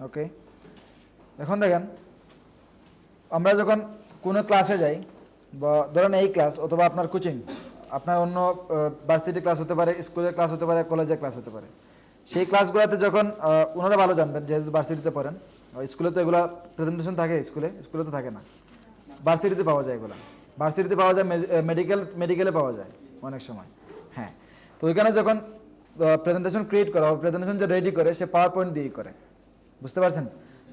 ওকে, এখন দেখেন আমরা যখন কোনো ক্লাসে যাই বা ধরেন এই ক্লাস অথবা আপনার কোচিং, আপনার অন্য ভার্সিটি ক্লাস হতে পারে, স্কুলের ক্লাস হতে পারে, কলেজের ক্লাস হতে পারে, সেই ক্লাসগুলোতে যখন ওনারা ভালো জানবেন যেহেতু ভার্সিটিতে পড়েন, স্কুলে তো এগুলো প্রেজেন্টেশন থাকে, স্কুলে তো থাকে না, ভার্সিটিতে পাওয়া যায় এগুলো, ভার্সিটিতে পাওয়া যায়, মেডিকেলে পাওয়া যায় অনেক সময়। হ্যাঁ, তো ওইখানে যখন প্রেজেন্টেশন ক্রিয়েট করা হবে, প্রেজেন্টেশন যে রেডি করে সে পাওয়ার পয়েন্ট দিয়েই করে, বুঝতে পারছেন?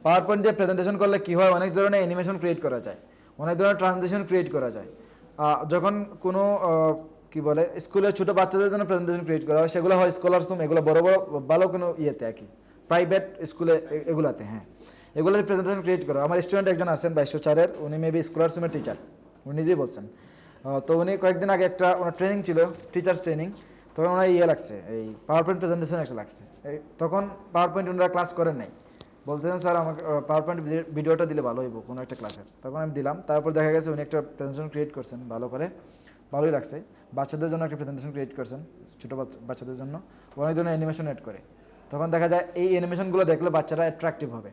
পাওয়ার পয়েন্ট দিয়ে প্রেজেন্টেশন করলে কী হয়, অনেক ধরনের অ্যানিমেশন ক্রিয়েট করা যায়, অনেক ধরনের ট্রানজিশন ক্রিয়েট করা যায়। যখন কোনো কি বলে স্কুলের ছোটো বাচ্চাদের জন্য প্রেজেন্টেশন ক্রিয়েট করা হয়, সেগুলো হয় স্কলারসরুম, এগুলো বড় বড় ভালো কোনো ইয়েতে আর কি, প্রাইভেট স্কুলে এগুলাতে। হ্যাঁ, এগুলোতে প্রেজেন্টেশন ক্রিয়েট করা। আমার স্টুডেন্ট একজন আছেন 2204-এর, উনি মেবি স্কলারসরুমের টিচার, উনি নিজেই বলছেন। তো উনি কয়েকদিন আগে একটা ওনার ট্রেনিং ছিল, টিচার্স ট্রেনিং, তখন ওনার লাগছে, এই পাওয়ার পয়েন্ট প্রেজেন্টেশন একটা লাগছে। তখন পাওয়ার পয়েন্ট ওনারা ক্লাস করেন নাই, বলতেছেন স্যার আমাকে পাওয়ার পয়েন্ট ভিডিওটা দিলে ভালো হইব কোনো একটা ক্লাসের। তখন আমি দিলাম, তারপর দেখা গেছে উনি একটা প্রেজেন্টেশন ক্রিয়েট করছেন ভালো করে, ভালোই লাগছে। বাচ্চাদের জন্য একটা প্রেজেন্টেশন ক্রিয়েট করছেন, ছোটো বাচ্চাদের জন্য, অনেক ধরনের অ্যানিমেশন অ্যাড করে। তখন দেখা যায় এই অ্যানিমেশনগুলো দেখলে বাচ্চারা অ্যাট্রাকটিভ হবে।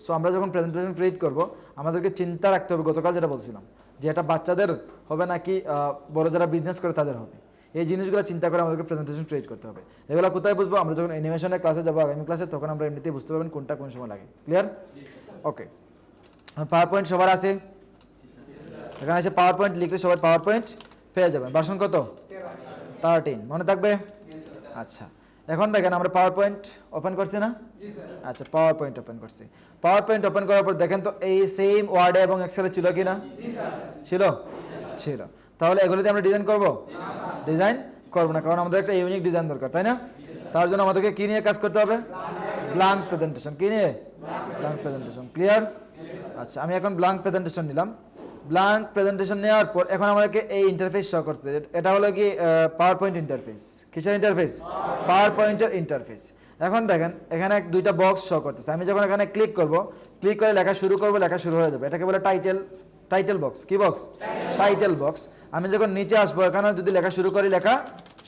সো আমরা যখন প্রেজেন্টেশন ক্রিয়েট করব, আমাদেরকে চিন্তা রাখতে হবে, গতকাল যেটা বলছিলাম, যে এটা বাচ্চাদের হবে নাকি বড় যারা বিজনেস করে তাদের হবে, এই জিনিসগুলো চিন্তা করে আমাদেরকে প্রেজেন্টেশন ক্রিয়েট করতে হবে। এগুলো কোথায় বুঝবো? আমরা যখন অ্যানিমেশনের ক্লাসে যাবো আগামী ক্লাসে, তখন আমরা এমনিতেই বুঝতে পারবেন কোনটা কোন সময় লাগে। ক্লিয়ার? ওকে, পাওয়ার পয়েন্ট সবার আছে? এখানে এসে পাওয়ার পয়েন্ট লিখলে সবাই পাওয়ার পয়েন্ট পেয়ে যাবেন। ভার্সন কত? 13, মনে থাকবে? আচ্ছা, এখন দেখেন আমরা পাওয়ার পয়েন্ট ওপেন করছি না? আচ্ছা, পাওয়ার পয়েন্ট ওপেন করছি। পাওয়ার পয়েন্ট ওপেন করার পর দেখেন তো এই সেম ওয়ার্ডে এবং এক্সেলে ছিল কি না? ছিল। তাহলে এগুলোতে আমরা ডিজাইন করব? ডিজাইন করবো না, কারণ আমাদের একটা ইউনিক ডিজাইন দরকার, তাই না? তার জন্য আমাদেরকে কি নিয়ে কাজ করতে হবে? Blank presentation. কি নিয়ে? Blank presentation. ক্লিয়ার? আচ্ছা, আমি এখন ব্ল্যাঙ্ক প্রেজেন্টেশন নিলাম। ব্ল্যাঙ্ক প্রেজেন্টেশন নেওয়ার পর এখন আমাদেরকে এই ইন্টারফেস শো করতে, এটা হলো কি পাওয়ার পয়েন্ট ইন্টারফেস। কিসের ইন্টারফেস? পাওয়ার পয়েন্টের ইন্টারফেস। এখন দেখেন এখানে দুইটা বক্স শো করতেছে, আমি যখন এখানে ক্লিক করব, ক্লিক করে লেখা শুরু করব, লেখা শুরু হয়ে যাবে। এটাকে বলে টাইটেল বক্স। কি বক্স? Title box. আমি যখন নিচে আসবো, এখানে যদি লেখা শুরু করি, লেখা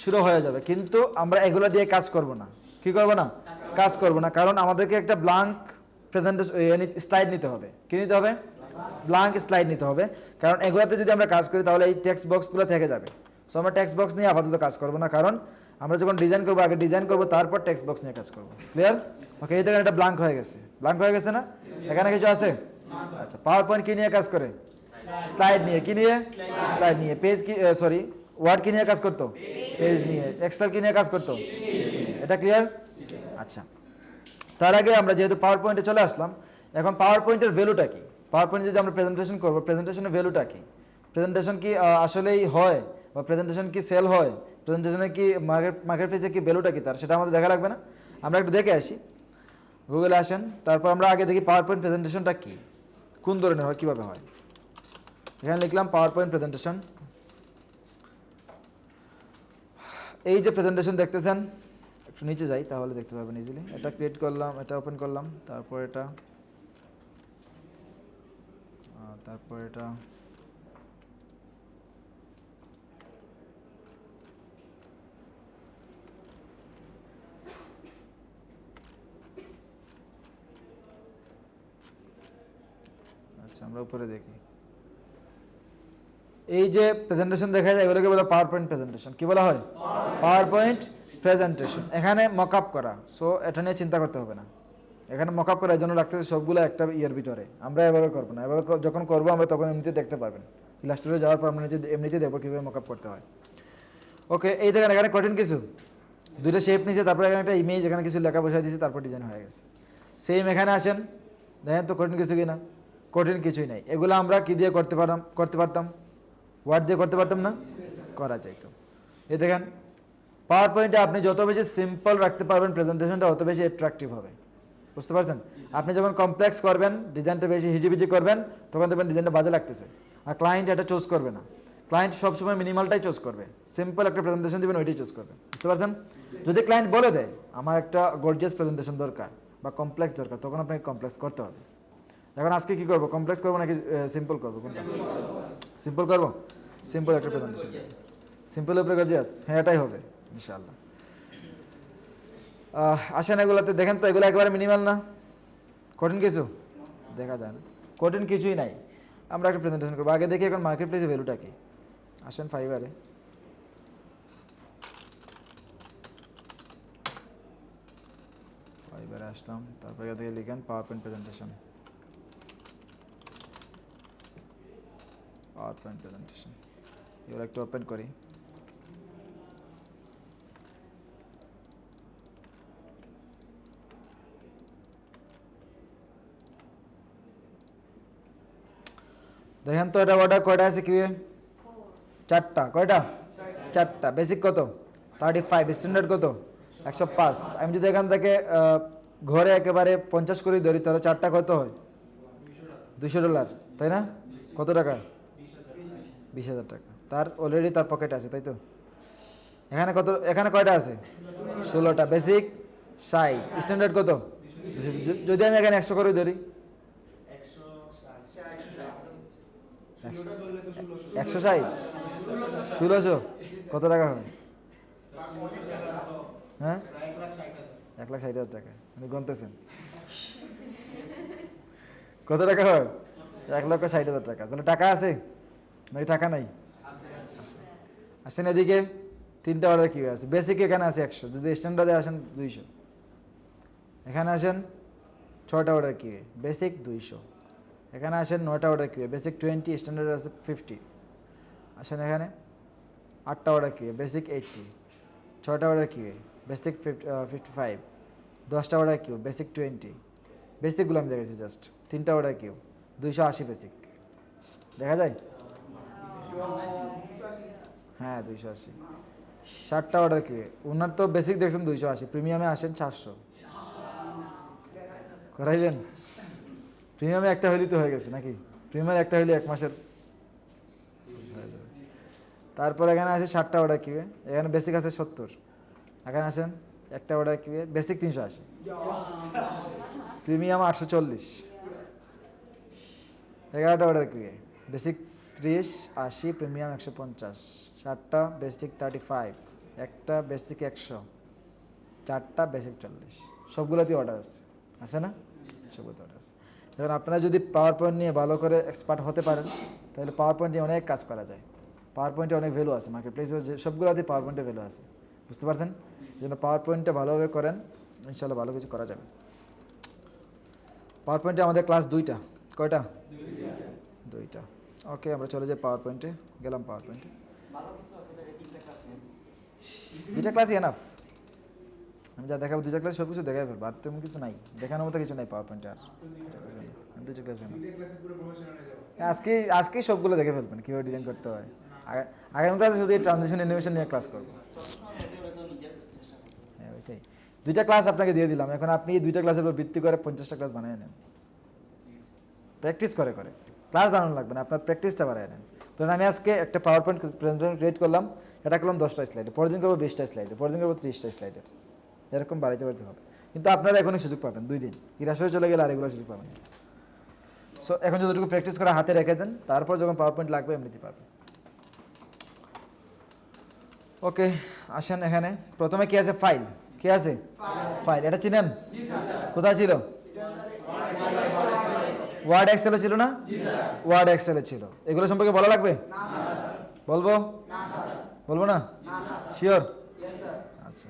শুরু হয়ে যাবে। কিন্তু আমরা এগুলো দিয়ে কাজ করব না। কি করব না? কাজ করব না, কারণ আমাদেরকে একটা ব্ল্যাঙ্ক প্রেজেন্টেশন স্লাইড নিতে হবে। কি নিতে হবে? ব্ল্যাঙ্ক স্লাইড নিতে হবে, কারণ এগুলোতে যদি আমরা কাজ করি তাহলে এই টেক্সট বক্সগুলো থেকে যাবে। সো আমরা টেক্সট বক্স নিয়ে আপাতত কাজ করব না, কারণ আমরা যখন ডিজাইন করবো আগে ডিজাইন করবো, তারপর টেক্সট বক্স নিয়ে কাজ করবো। ক্লিয়ার? ওকে, এই দেখেন এটা ব্ল্যাঙ্ক হয়ে গেছে। ব্ল্যাঙ্ক হয়ে গেছে না? এখানে কিছু আছে? আচ্ছা, পাওয়ার পয়েন্ট কি নিয়ে কাজ করে? স্লাইড নিয়ে। কি নিয়ে? স্লাইড নিয়ে। পেজ কি, সরি, ওয়ার্ড কি নিয়ে কাজ করতো? পেজ নিয়ে। এক্সেল কি নিয়ে কাজ করতো? এটা ক্লিয়ার? আচ্ছা, তার আগে আমরা যেহেতু পাওয়ার পয়েন্টে চলে আসলাম, এখন পাওয়ার পয়েন্টের ভ্যালুটা কি? পাওয়ার পয়েন্টে যদি আমরা প্রেজেন্টেশন করবো, প্রেজেন্টেশনের ভ্যালুটা কি? প্রেজেন্টেশন কি আসলেই হয়, বা প্রেজেন্টেশন কি সেল হয়, প্রেজেন্টেশনে কি মার্কেট প্লেসে কি ভ্যালুটা কি তার, সেটা আমাদের দেখা লাগবে না? আমরা একটু দেখে আসি, গুগলে আসেন, তারপর আমরা আগে দেখি পাওয়ার পয়েন্ট প্রেজেন্টেশনটা কি, কোন ধরনের হয়, কীভাবে হয়। এখানে লিখলাম পাওয়ার পয়েন্ট প্রেজেন্টেশন। এই যে প্রেজেন্টেশন দেখতেছেন, একটু নিচে যাই তাহলে দেখতে পাবেন ইজিলি। এটা ক্রিয়েট করলাম, এটা ওপেন করলাম, তারপর এটা, আচ্ছা আমরা উপরে দেখি। এই যে প্রেজেন্টেশন দেখা যায়, এগুলোকে বলে পাওয়ার পয়েন্ট প্রেজেন্টেশন। কি বলা হয়? Power point presentation. এখানে মকআপ করা, সো এটা নিয়ে চিন্তা করতে হবে না। এখানে মকআপ করা এই জন্য রাখতেছে সবগুলো একটা ইয়ের ভিতরে। আমরা এভাবে করবো না, এভাবে যখন করবো আমরা তখন এমনিতে দেখতে পারবেন। ইলাস্ট্রেটরে যাওয়ার পর আমরা এমনিতে দেখবো কীভাবে মকআপ করতে হয়। ওকে, এই দেখেন এখানে কঠিন কিছু, দুইটা শেপ নিয়েছে, তারপরে এখানে একটা ইমেজ, এখানে কিছু লেখা বসাই দিয়েছে, তারপর ডিজাইন হয়ে গেছে। সেম এখানে আসেন, দেখেন তো কঠিন কিছু কি না? কঠিন কিছুই নাই। এগুলো আমরা কি দিয়ে করতে পারতাম? ওয়ার্ড দিয়ে করতে পারতাম না? করা যাইতো। এই দেখেন, পাওয়ার পয়েন্টে আপনি যত বেশি সিম্পল রাখতে পারবেন প্রেজেন্টেশনটা, অত বেশি অ্যাট্রাকটিভ হবে। বুঝতে পারছেন? আপনি যখন কমপ্লেক্স করবেন, ডিজাইনটা বেশি হিজিবিজি করবেন, তখন দেখবেন ডিজাইনটা বাজে লাগতেছে, আর ক্লায়েন্ট এটা চুজ করবে না। ক্লায়েন্ট সবসময় মিনিমালটাই চুজ করবে, সিম্পল একটা প্রেজেন্টেশন দেবেন ওইটাই চুজ করবে। বুঝতে পারছেন? যদি ক্লায়েন্ট বলে দেয় আমার একটা গর্জিয়াস প্রেজেন্টেশন দরকার বা কমপ্লেক্স দরকার, তখন আপনাকে কমপ্লেক্স করতে হবে। এখন আজকে কি করবো, কমপ্লেক্স করবো নাকি সিম্পল করবো? কোনটা? সিম্পল করবো। সিম্পল একটা প্রেজেন্টেশন, সিম্পলের উপরে গর্জিয়াস, হ্যাঁ এটাই হবে ইনশাআল্লাহ। আসেন এগুলোতে দেখেন তো, এগুলো একেবারে মিনিমাল না? কঠিন কিছু দেখা যায় না, কঠিন কিছুই নাই। আমরা একটা প্রেজেন্টেশন করবো, আগে দেখি এখন মার্কেট প্লেসে ভ্যালুটা কি। আসেন ফাইবারে, ফাইবারে আসলাম, তারপরে এখান থেকে লিখেন power point presentation, power point presentation. এবার একটু ওপেন করি। দেখেন তো এটা অর্ডার কয়টা আছে কিউএ? 4টা। কয়টা? 4টা। বেসিক কত? 35। স্ট্যান্ডার্ড কত? 105। আমি যদি এখান থেকে ঘরে একেবারে 50 করে ধরি তাহলে 4টা কত হয়? $200, তাই না? কত টাকা? 20,000 টাকা। তার অলরেডি তার পকেটে আছে, তাই তো? এখানে কত, এখানে কয়টা আছে? 16টা। বেসিক 60, স্ট্যান্ডার্ড কত? যদি আমি এখানে 100 করে ধরি, 160, 1600 কত টাকা হবে? হ্যাঁ, 1,60,000 টাকা। আপনি গুনতেছেন কত টাকা হয়? 1,60,000 টাকা। তাহলে টাকা আছে নাকি টাকা নাই? আসেন এদিকে, 3টা অর্ডার কি আছে? বেসিক এখানে আছে 100, যদি স্ট্যান্ডার্ডে আসেন 200। এখানে আসেন 6টা অর্ডার কি, বেসিক 200। এখানে আসেন 9টা অর্ডার কি, বেসিক 20, স্ট্যান্ডার্ড আছে 50। আসেন এখানে 8টা অর্ডার কি, বেসিক 80। 6টা অর্ডার কি, বেসিক 55। 10টা অর্ডার কিউ, বেসিক 20। বেসিকগুলো আমি দেখেছি জাস্ট। 3টা অর্ডার কিউ, 280 বেসিক। দেখা যায়? হ্যাঁ 280। 60টা অর্ডার কিউ, ওনার তো বেসিক দেখছেন 280, প্রিমিয়ামে আসেন 400। করাইবেন? প্রিমিয়ামে একটা হইলেই তো হয়ে গেছে নাকি? প্রিমিয়াম একটা হইলে 1 মাসের। তারপর এখানে আসে 60টা অর্ডার কিউয়ে, এখানে বেসিক আছে 70। এখানে আসেন একটা অর্ডার কিউয়ে, বেসিক 380, প্রিমিয়াম 840। 11টা অর্ডার কিউয়ে, বেসিক 30, 80, প্রিমিয়াম 150। 60টা বেসিক 35, একটা বেসিক 100, 4টা বেসিক 40। সবগুলোতেই অর্ডার আছে না? সবগুলোতে অর্ডার আছে। এখন আপনারা যদি পাওয়ার পয়েন্ট নিয়ে ভালো করে এক্সপার্ট হতে পারেন তাহলে পাওয়ার পয়েন্ট নিয়ে অনেক কাজ করা যায়। পাওয়ার পয়েন্টে অনেক ভ্যালু আছে, মার্কেট প্লেসে সবগুলোতেই পাওয়ার পয়েন্টে ভ্যালু আছে, বুঝতে পারছেন? এই জন্য পাওয়ার পয়েন্টটা ভালোভাবে করেন, ইনশাল্লাহ ভালো কিছু করা যাবে। পাওয়ার পয়েন্টে আমাদের ক্লাস 2টা। কয়টা? 2টা। ওকে, আমরা চলে যাই পাওয়ার পয়েন্টে। গেলাম পাওয়ার পয়েন্টে। 2টা ক্লাসই এনাফ। আমি যা দেখাবো 2টা ক্লাস সব কিছু দেখাই ফেলবো, আর তেমন কিছু নাই, দেখানোর মতো কিছু নাই পাওয়ার পয়েন্টে। আর 2টা ক্লাস আজকেই সবগুলো দেখে ফেলবেন কীভাবে ডিজাইন করতে হয়। আগামী ক্লাসে শুধু ট্রানজিশন অ্যানিমেশন নিয়ে ক্লাস করবো। হ্যাঁ ওইটাই। 2টা ক্লাস আপনাকে দিয়ে দিলাম, এখন আপনি 2টা ক্লাসের উপর ভিত্তি করে 50টা ক্লাস বানিয়ে নেন। প্র্যাকটিস করে করে ক্লাস বানানো লাগবে না, আপনার প্র্যাকটিসটা বাড়ায় নেন। ধরুন আমি আজকে একটা পাওয়ার পয়েন্ট প্রেজেন্টেশন ক্রিয়েট করলাম, এটা করলাম 10টা স্লাইডে, পরের দিন করবো 20টা স্লাইডে, পরের দিন করবো 30টা স্লাইডের, এরকম বাড়াইতে বাড়তে হবে। কিন্তু আপনারা এখনই সুযোগ পাবেন, 2 দিন ইরাসরে চলে গেলে আর এগুলো সুযোগ পাবেন। সো এখন যতটুকু প্র্যাকটিস করে হাতে রেখে দেন, তারপর যখন পাওয়ার পয়েন্ট লাগবে এমনিতে পাবেন। ওকে, আসেন এখানে প্রথমে কি আছে? ফাইল। কি আছে? ফাইল। এটা চিনেন? কোথায় ছিল? ওয়ার্ড এক্সেলে ছিল না? ওয়ার্ড এক্সেলে ছিল। এগুলো সম্পর্কে বলা লাগবে? বলবো? বলবো না? শিওর? আচ্ছা,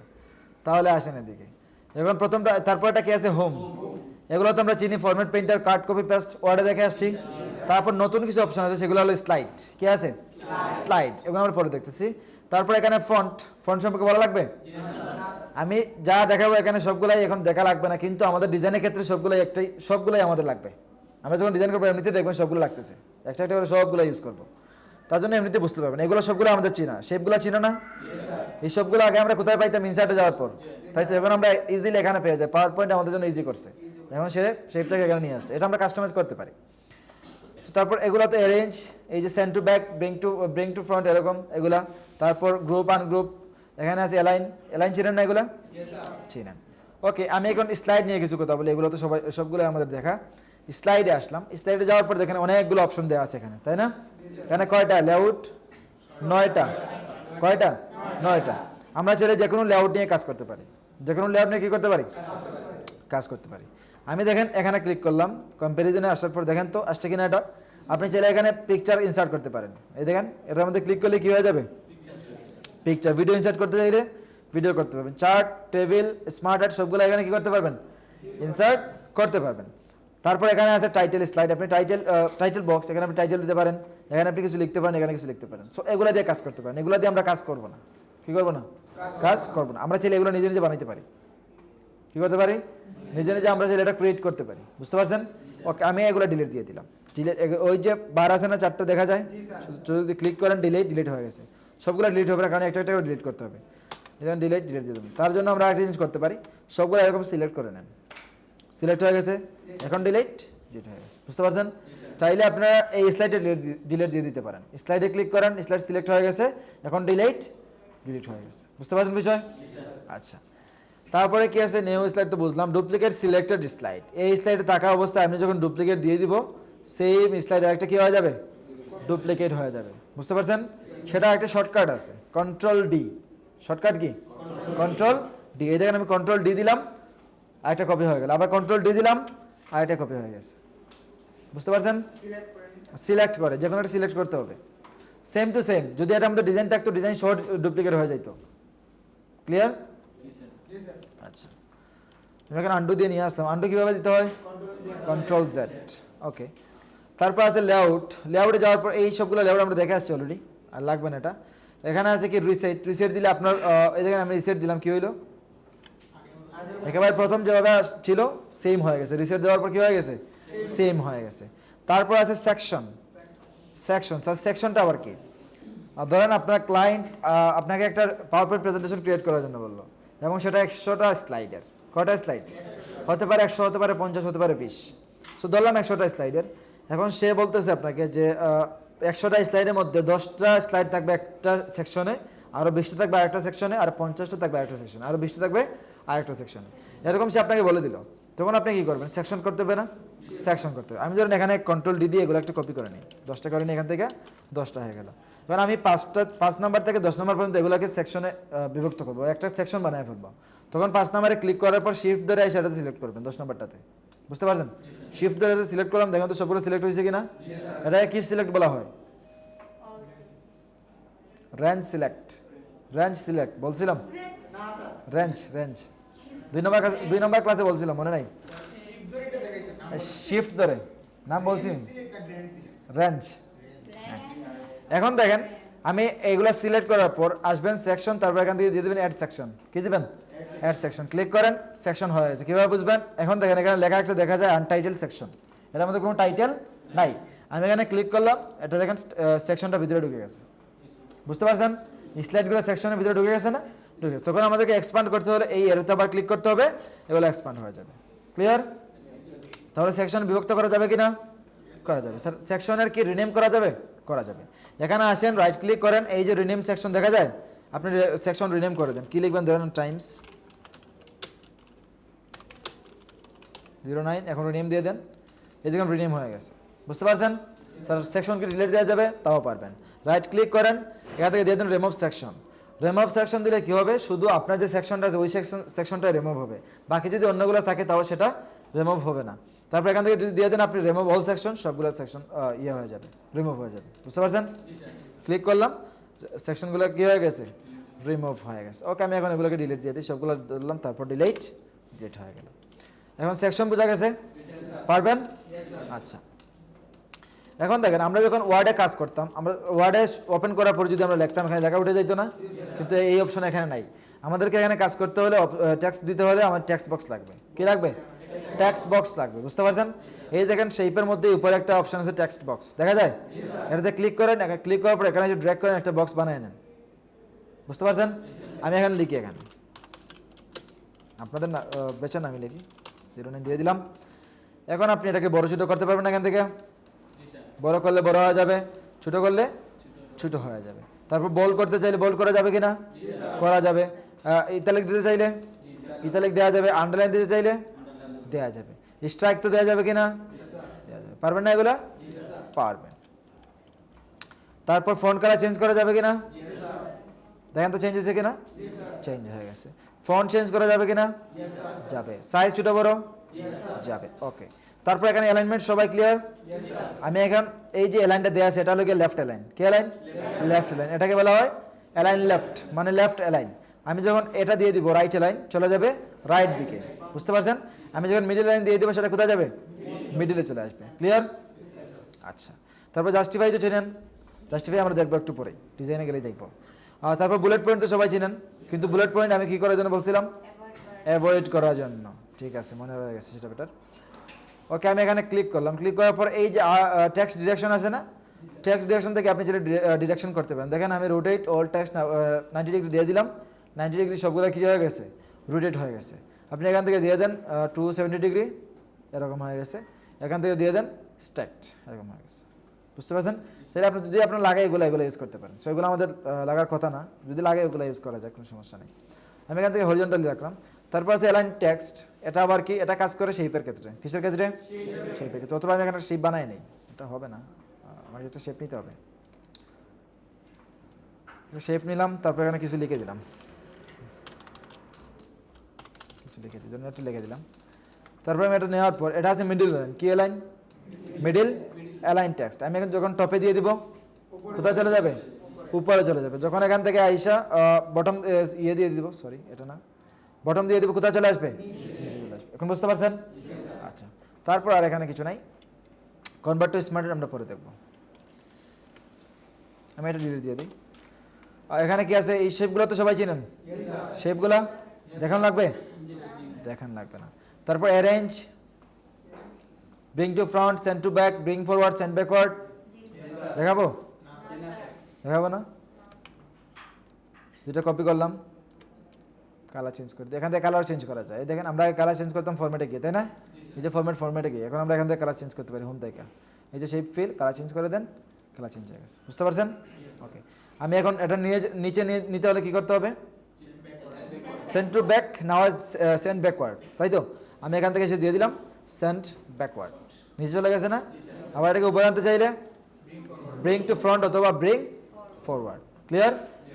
তাহলে আসেন এদিকে। এখন প্রথমটা, তারপরটা কি আছে? হোম। এগুলো তো আমরা চিনি, ফরম্যাট, প্রিন্টার, কাট, কপি, পেস্ট, ওয়ার্ডে দেখে আসছি। তারপর নতুন কিছু অপশন আছে, সেগুলো হলো স্লাইড। কি আছে? স্লাইড। এগুলো আমরা পরে দেখতেছি। তারপর এখানে ফন্ট। ফন্ট সম্পর্কে বলা লাগবে? আমি যা দেখাবো এখানে সবগুলাই এখন দেখা লাগবে না, কিন্তু আমাদের ডিজাইনের ক্ষেত্রে সবগুলাই আমাদের লাগবে। আমরা যখন ডিজাইন করবো এমনিতে দেখবেন সবগুলো লাগতেছে, একটা একটা করে সবগুলো ইউজ করবো, তার জন্য এমনিতে বুঝতে পারবেন। এগুলো সবগুলো আমাদের চিনা, শেপগুলো চিনা না? এই সবগুলো আগে আমরা কোথায় পাইতাম? ইনসার্টে যাওয়ার পর, তাই তো? এখন আমরা ইজিলি এখানে পেয়ে যাই। পাওয়ার পয়েন্ট আমাদের জন্য ইজি করছে, এখন শেপটাকে এখানে নিয়ে আসছে, এটা আমরা কাস্টমাইজ করতে পারি। তারপর এগুলো তো অ্যারেঞ্জ, এই যে send to back, bring to front, এরকম এগুলা। তারপর গ্রুপ আনগ্রুপ, এখানে আছে অ্যালাইন চিনেন না? এগুলা চিনেন। ওকে, আমি এখন স্লাইড নিয়ে কিছু কথা বলি, এগুলো তো সবগুলো আমাদের দেখা। স্লাইডে আসলাম, স্লাইডে যাওয়ার পর দেখেন অনেকগুলো অপশন দেওয়া আছে এখানে, তাই না? এখানে কয়টা? লেআউট 9টা। কয়টা? 9টা। আমরা চাইলে যে কোনো লেআউট নিয়ে কাজ করতে পারি, যে কোনো লেআউট নিয়ে কী করতে পারি? কাজ করতে পারি। আমি দেখেন এখানে ক্লিক করলাম, কম্প্যারিজনে আসার পর দেখেন তো আসছে কিনা এটা। আপনি চাইলে এখানে পিকচার ইনসার্ট করতে পারেন। এই দেখেন এটার মধ্যে ক্লিক করলে কী হয়ে যাবে, পিকচার। ভিডিও ইনসার্ট করতে চাইলে ভিডিও করতে পারবেন। চার্ট, টেবিল, স্মার্ট আর্ট সবগুলো এখানে কী করতে পারবেন, ইনসার্ট করতে পারবেন। তারপর এখানে আছে টাইটেল স্লাইড, আপনি টাইটেল বক্স, এখানে আপনি টাইটেল দিতে পারেন, এখানে আপনি কিছু লিখতে পারেন, এখানে কিছু লিখতে পারেন। সো এগুলো দিয়ে কাজ করতে পারেন। এগুলো দিয়ে আমরা কাজ করবো না, কী করবো না, কাজ করবো না। আমরা চাইলে এগুলো নিজে নিজে বানাইতে পারি, কী করতে পারি, নিজে নিজে আমরা চাইলে এটা ক্রিয়েট করতে পারি। বুঝতে পারছেন? ওকে, আমি এগুলো ডিলিট দিয়ে দিলাম। ডিলিট, ওই যে বার আছে না চারটা দেখা যায়, যদি ক্লিক করেন ডিলিট হয়ে গেছে। সবগুলো ডিলিট হবে না, কারণ একটা একটা করে ডিলিট করতে হবে। এখানে ডিলিট দিয়ে দেবেন। তার জন্য আমরা একটা জিনিস করতে পারি, সবগুলো এরকম সিলেক্ট করে নেন। সিলেক্ট হয়ে গেছে, এখন ডিলিট হয়ে গেছে। বুঝতে পারছেন? চাইলে আপনারা এই স্লাইডে ডিলিট দিয়ে দিতে পারেন। স্লাইডে ক্লিক করেন, স্লাইড সিলেক্ট হয়ে গেছে, এখন ডিলিট হয়ে গেছে। বুঝতে পারছেন বিষয়? আচ্ছা, তারপরে কি আছে, নিউ স্লাইড তো বুঝলাম। ডুপ্লিকেট সিলেক্টেড স্লাইড, এই স্লাইডে থাকা অবস্থায় আমি যখন ডুপ্লিকেট দিয়ে দিব, সেম স্লাইড একটা কি হয়ে যাবে, ডুপ্লিকেট হয়ে যাবে। বুঝতে পারছেন? সেটা একটা শর্টকাট আছে, control D. Shortcut key, control D. এই দেখেন আমি কন্ট্রোল ডি দিলাম, আরেকটা কপি হয়ে গেল, আবার কন্ট্রোল ডি দিলাম, আরেকটা কপি হয়ে গেছে। বুঝতে পারছেন? সিলেক্ট করে যে কোনো একটা সিলেক্ট করতে হবে, সেম টু সেম। যদি এটা আমাদের ডিজাইন থাকতো, ডিজাইন শর্ট ডুপ্লিকেট হয়ে যেত। ক্লিয়ার? আচ্ছা, আমি এখানে আন্ডু দিয়ে নিয়ে আসলাম। আন্ডু কীভাবে দিতে হয়, কন্ট্রোল জেড। ওকে, তারপর আছে লেআউট। লেআউটে যাওয়ার পর এই সবগুলো লেআউট আমরা দেখে আসছি অলরেডি, আর লাগবে না এটা। এখানে আছে কি রিসেট দিলে আপনার এই দেখেন আমি রিসেট দিলাম, কী হইলো, একেবারে প্রথম যেভাবে ছিল সেম হয়ে গেছে। রিসেট দেওয়ার পর কী হয়ে গেছে, সেম হয়ে গেছে। তারপর আছে সেকশনটা আবার কি, ধরেন আপনার ক্লায়েন্ট আপনাকে একটা পাওয়ার পয়েন্ট প্রেজেন্টেশন ক্রিয়েট করার জন্য বললো, এবং সেটা 100টা স্লাইডের। কটা স্লাইড হতে পারে, 100 হতে পারে, 50 হতে পারে, 20। সো ধরলাম 100টা স্লাইডের। এখন সে বলতেছে আপনাকে যে 100টা স্লাইডের মধ্যে 10টা স্লাইড থাকবে একটা সেকশনে, আরও 20টা থাকবে আরেকটা সেকশনে, আর 50টা থাকবে আরেকটা সেকশনে, আরও 20টা থাকবে আরেকটা সেকশনে। এরকম সে আপনাকে বলে দিল, তখন আপনি কী করবেন, সেকশন করতে হবে না, সেকশন করতে হবে। আমি ধরেন এখানে কন্ট্রোল ডি দিয়ে এগুলো একটা কপি করে নিই, 10টা করে নিই, এখান থেকে 10টা হয়ে গেল। এবার আমি 5 নাম্বার থেকে 10 নাম্বার পর্যন্ত এগুলোকে সেকশনে বিভক্ত করবো, একটা সেকশন বানিয়ে ফেলবো। তখন 5 নাম্বারে ক্লিক করার পর শিফট ধরে সেটাতে সিলেক্ট করবেন 10 নাম্বারটাতে। বুঝতে পারছেন? শিফট ধরে সিলেক্ট করলাম, দেখেন তো সবগুলো সিলেক্ট হয়েছে কিনা। এটাকে কি সিলেক্ট বলা হয়, রেঞ্জ সিলেক্ট বলছিলাম, রেঞ্জ 2 নম্বর ক্লাসে বলছিলাম, মনে নাই? শিফট ধরে নাম বলছি, রেঞ্জ। এখন দেখেন আমি এইগুলা সিলেক্ট করার পর আসবেন সেকশন, তারপর এখান থেকে দিয়ে দেবেন অ্যাড সেকশন। কি দিবেন, অ্যাড সেকশন। ক্লিক করেন, সেকশন হয়ে গেছে। কীভাবে বুঝবেন, এখন দেখেন এখানে লেখা একটা দেখা যায় আনটাইটেল সেকশন, এটার মধ্যে কোনো টাইটেল নাই। আমি এখানে ক্লিক করলাম, এটা দেখেন সেকশনটা ভিতরে ঢুকে গেছে। বুঝতে পারছেন? স্লাইডগুলো সেকশনের ভিতরে ঢুকে গেছে না, ঢুকে গেছে। তখন আমাদেরকে এক্সপান্ড করতে হলে এই এরোতে আবার ক্লিক করতে হবে, এগুলো এক্সপান্ড হয়ে যাবে। ক্লিয়ার? তাহলে সেকশন বিভক্ত করা যাবে কি না, করা যাবে। স্যার সেকশনের কি রিনেম করা যাবে, করা যাবে। এখানে আসেন, রাইট ক্লিক করেন, এই যে রিনেম সেকশন দেখা যায়, আপনি সেকশন রিনেম করে দেন। কি লিখবেন, ধরেন টাইমস 09, এখন রিনেম দিয়ে দেন। এই দেখুন রিনেম হয়ে গেছে। বুঝতে পারছেন? স্যার সেকশনকে ডিলিট দেওয়া যাবে, তাও পারবেন। রাইট ক্লিক করেন, এখান থেকে দিয়ে দেন রিমুভ সেকশন। রিমুভ সেকশন দিলে কি হবে, শুধু আপনার যে সেকশনটা আছে ওই সেকশনটাই রিমুভ হবে, বাকি যদি অন্যগুলো থাকে তাও সেটা রিমুভ হবে না। তারপর এখান থেকে যদি দিয়ে দেন আপনি রিমুভ অল সেকশন, সবগুলো সেকশন ইয়ে হয়ে যাবে, রিমুভ হয়ে যাবে। বুঝতে পারছেন? ক্লিক করলাম, সেকশনগুলো কী হয়ে গেছে, রিমুভ হয়ে গেছে। ওকে, আমি এখন এগুলোকে ডিলিট দিয়ে দিই, সবগুলো দিলাম, তারপর ডিলিট হয়ে গেল। এখন সেকশন বোঝা গেছে, পারবেন? আচ্ছা, এখন দেখেন আমরা যখন ওয়ার্ডে কাজ করতাম, আমরা ওয়ার্ডে ওপেন করার পর যদি আমরা লিখতাম, এখানে লেখা উঠে যেত না, কিন্তু এই অপশন এখানে নাই। আমাদেরকে এখানে কাজ করতে হলে, টেক্সট দিতে হলে আমার টেক্সট বক্স লাগবে। কি লাগবে, টেক্সট বক্স লাগবে। বুঝতে পারছেন? এই দেখেন শেপের মধ্যে উপরে একটা অপশন আছে টেক্সট বক্স, দেখা যায়? এটাতে ক্লিক করেন, ক্লিক করার পর এখানে ড্র্যাগ করেন, একটা বক্স বানিয়ে নেন। বুঝতে পারছেন? আমি এখানে লিখি, এখানে আপনাদের বেছেন, আমি লিখি 09 দিয়ে দিলাম। এখন আপনি এটাকে বড় ছোটো করতে পারবেন, এখান থেকে বড় করলে বড় হয়ে যাবে, ছোট করলে ছোট হয়ে যাবে। তারপর বোল্ড করতে চাইলে বোল্ড করা যাবে কিনা, করা যাবে। ইতালিক দিতে চাইলে ইতালিক দেওয়া যাবে, আন্ডারলাইন দিতে চাইলে দেওয়া যাবে, স্ট্রাইক তো দেওয়া যাবে কিনা, পারবেন না এগুলা, পারবেন। তারপর ফন্ট কালার চেঞ্জ করা যাবে কিনা, দেখেন তো চেঞ্জ হয়েছে কিনা, চেঞ্জ হয়ে গেছে। ফন্ট চেঞ্জ করা যাবে কিনা? যাবে। সাইজ ছোট বড় যাবে। ওকে, তারপর এখানে অ্যালাইনমেন্ট সবাই ক্লিয়ার? আমি এখন এই যে অ্যালাইনটা দেওয়া আছে এটা হলো লেফট অ্যালাইন। কি অ্যালাইন? Left align. এটাকে বলা হয় অ্যালাইন লেফট, মানে লেফট অ্যালাইন। আমি যখন এটা দিয়ে দিব রাইট অ্যালাইন চলে যাবে রাইট দিকে, বুঝতে পারছেন? আমি যখন মিডল লাইন দিয়ে দিব সেটা কোথায় যাবে? মিডলে চলে আসবে। ক্লিয়ার? আচ্ছা, তারপর জাস্টিফাই তো চেনেন, জাস্টিফাই আমরা দেখবো একটু পরে, ডিজাইনে গেলেই দেখবো। আর তারপর বুলেট পয়েন্ট তো সবাই চেনেন, কিন্তু বুলেট পয়েন্ট আমি কি করার জন্য বলছিলাম? অ্যাভয়েড করার জন্য। ঠিক আছে, মনে হয়ে গেছে, সেটা বেটার। ওকে, আমি এখানে ক্লিক করলাম। ক্লিক করার পর এই যে টেক্সট ডিরেকশন আছে না, টেক্সট ডিরেকশন থেকে আপনি যেটা ডিরেকশন করতে পারেন। দেখেন আমি রোটেট অল টেক্সট 90 ডিগ্রি দিয়ে দিলাম, 90 ডিগ্রি সবগুলো কী হয়ে গেছে? রোটেট হয়ে গেছে। আপনি এখান থেকে দিয়ে দেন 270 ডিগ্রি, এরকম হয়ে গেছে। এখান থেকে দিয়ে দেন স্ট্যাক্ট, এরকম হয়ে গেছে। বুঝতে পারছেন? সেটা আপনি যদি আপনার লাগে এগুলো ইউজ করতে পারেন। সো এগুলো আমাদের লাগার কথা না, যদি লাগে এগুলো ইউজ করা যায়, কোনো সমস্যা নেই। আমি এখান থেকে হরিজন্টালি রাখলাম। তারপর আছে অ্যালাইন টেক্সট, এটা আবার কি? এটা কাজ করে শেপের ক্ষেত্রে। কিসের ক্ষেত্রে? শেপের ক্ষেত্রে। অথবা আমি এখানে শেপ বানাই নেই, এটা হবে না, আমাকে একটা শেপ নিতে হবে। শেপ নিলাম, তারপর এখানে কিছু লিখে দিলাম, কিছু লিখে দিই, জন্য একটু লিখে দিলাম। তারপর আমি এটা নেওয়ার পর এটা আছে মিডল লাইন। কি অ্যালাইন? Middle align text. আমি এখন যখন টপে দিয়ে দিব কোথায় চলে যাবে? উপরে চলে যাবে। যখন এখান থেকে আইসা বটম ইয়ে দিয়ে দিব, সরি এটা না, বটম দিয়ে দিব, কোথায় চলে আসবে? এখন বুঝতে পারছেন? আচ্ছা, তারপর আর এখানে কিছু নাই। কনভার্ট টু স্মার্ট আমরা পরে দেখব। আমি এটা ডিলিট দিয়ে দিই। আর এখানে কি আছে? এই শেপগুলো তো সবাই চিনেন, শেপগুলো দেখান লাগবে? দেখান লাগবে না। তারপর arrange, bring to front, send to back, bring forward, send backward, দেখাবো? দেখাবো না? যেটা কপি করলাম, কালার চেঞ্জ করে দিই। এখান থেকে কালার চেঞ্জ করা যায়। এই দেখেন, আমরা কালার চেঞ্জ করতাম ফরম্যাটে গিয়ে, তাই না? এই যে ফরম্যাটে গিয়ে এখন আমরা এখান থেকে কালার চেঞ্জ করতে পারি হোম থেকে। এই যে শেপ ফিল, কালার চেঞ্জ করে দেন, কালার চেঞ্জ হয়ে গেছে। বুঝতে পারছেন? ওকে, আমি এখন এটা নিচে নিতে হলে কী করতে হবে? Send to back, now send backward, তাই তো? আমি এখান থেকে এসে দিয়ে দিলাম সেন্ড ব্যাকওয়ার্ড, নিচে চলে গেছে না? আবার এটাকে উপরে আনতে চাইলে ব্রিং টু ফ্রন্ট অথবা bring forward. Clear?